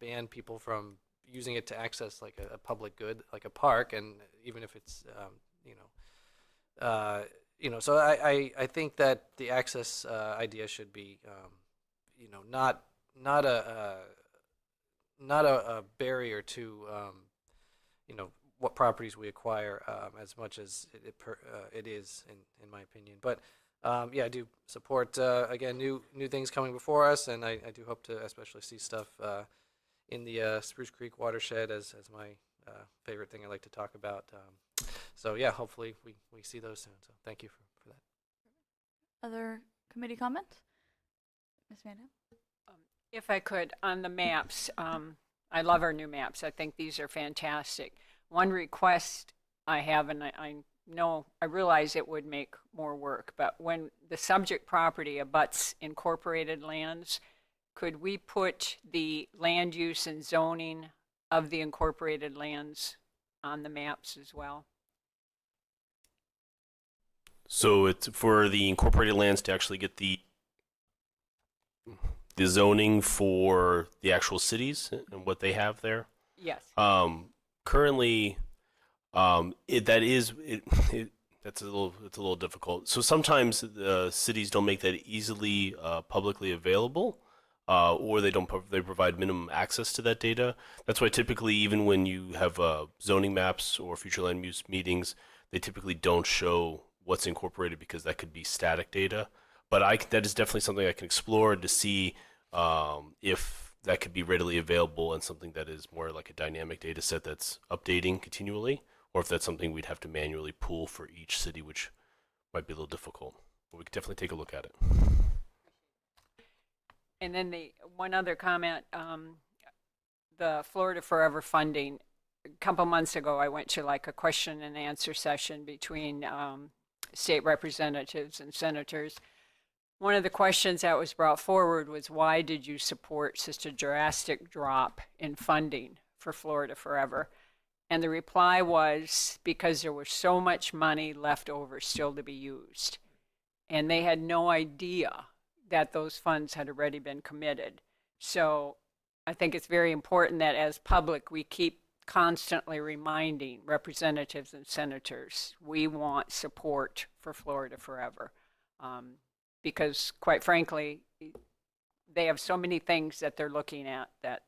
ban people from using it to access like a public good, like a park, and even if it's so I think that the access idea should be not a barrier to what properties we acquire, as much as it is in my opinion. But I do support again new things coming before us, and I do hope to especially see stuff in the Spruce Creek watershed as my favorite thing I like to talk about. So yeah, hopefully we see those soon. So thank you for that. Other committee comments? Ms. Mando? If I could, on the maps, I love our new maps. I think these are fantastic. One request I have, and I no, I realize it would make more work, but when the subject property abuts incorporated lands, could we put the land use and zoning of the incorporated lands on the maps as well? So it's for the incorporated lands to actually get the zoning for the actual cities and what they have there. Yes. Currently, that's it's a little difficult. So sometimes the cities don't make that easily publicly available, or they provide minimum access to that data. That's why typically, even when you have zoning maps or future land use meetings, they typically don't show what's incorporated because that could be static data. But that is definitely something I can explore to see if that could be readily available and something that is more like a dynamic data set that's updating continually, or if that's something we'd have to manually pull for each city, which might be a little difficult. But we could definitely take a look at it. And then the one other comment, the Florida Forever funding. A couple months ago, I went to like a question and answer session between state representatives and senators. One of the questions that was brought forward was, why did you support such a drastic drop in funding for Florida Forever? And the reply was, because there was so much money left over still to be used. And they had no idea that those funds had already been committed. So I think it's very important that as public, we keep constantly reminding representatives and senators, we want support for Florida Forever. Because quite frankly, they have so many things that they're looking at that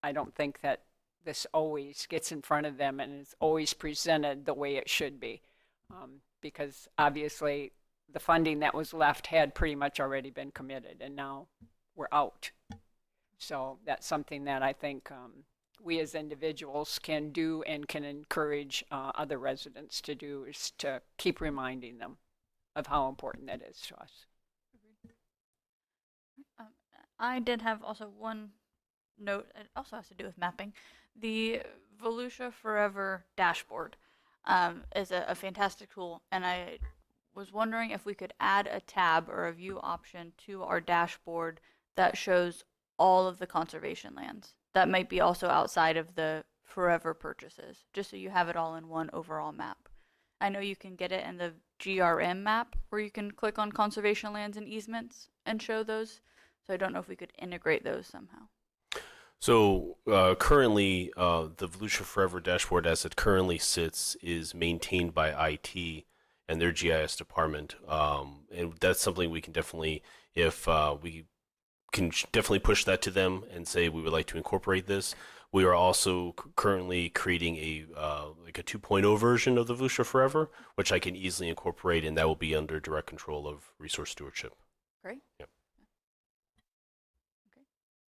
I don't think that this always gets in front of them and is always presented the way it should be. Because obviously the funding that was left had pretty much already been committed, and now we're out. So that's something that I think we as individuals can do and can encourage other residents to do, is to keep reminding them of how important that is to us. I did have also one note. It also has to do with mapping. The Volusia Forever dashboard is a fantastic tool, and I was wondering if we could add a tab or a view option to our dashboard that shows all of the conservation lands. That might be also outside of the Forever purchases, just so you have it all in one overall map. I know you can get it in the GRM map, where you can click on conservation lands and easements and show those. So I don't know if we could integrate those somehow. So currently, the Volusia Forever dashboard, as it currently sits, is maintained by IT and their GIS department, and that's something we can definitely, if we can definitely push that to them and say we would like to incorporate this. We are also currently creating a like a 2.0 version of the Volusia Forever, which I can easily incorporate, and that will be under direct control of resource stewardship. Great. Yep.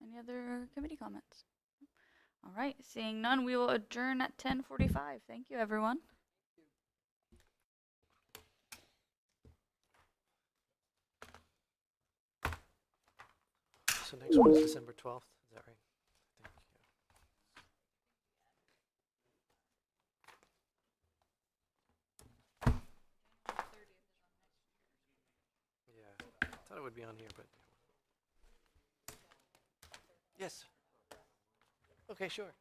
Any other committee comments? All right, seeing none, we will adjourn at 10:45. Thank you, everyone. So next one is December 12th, is that right? Yeah, I thought it would be on here, but. Yes. Okay, sure.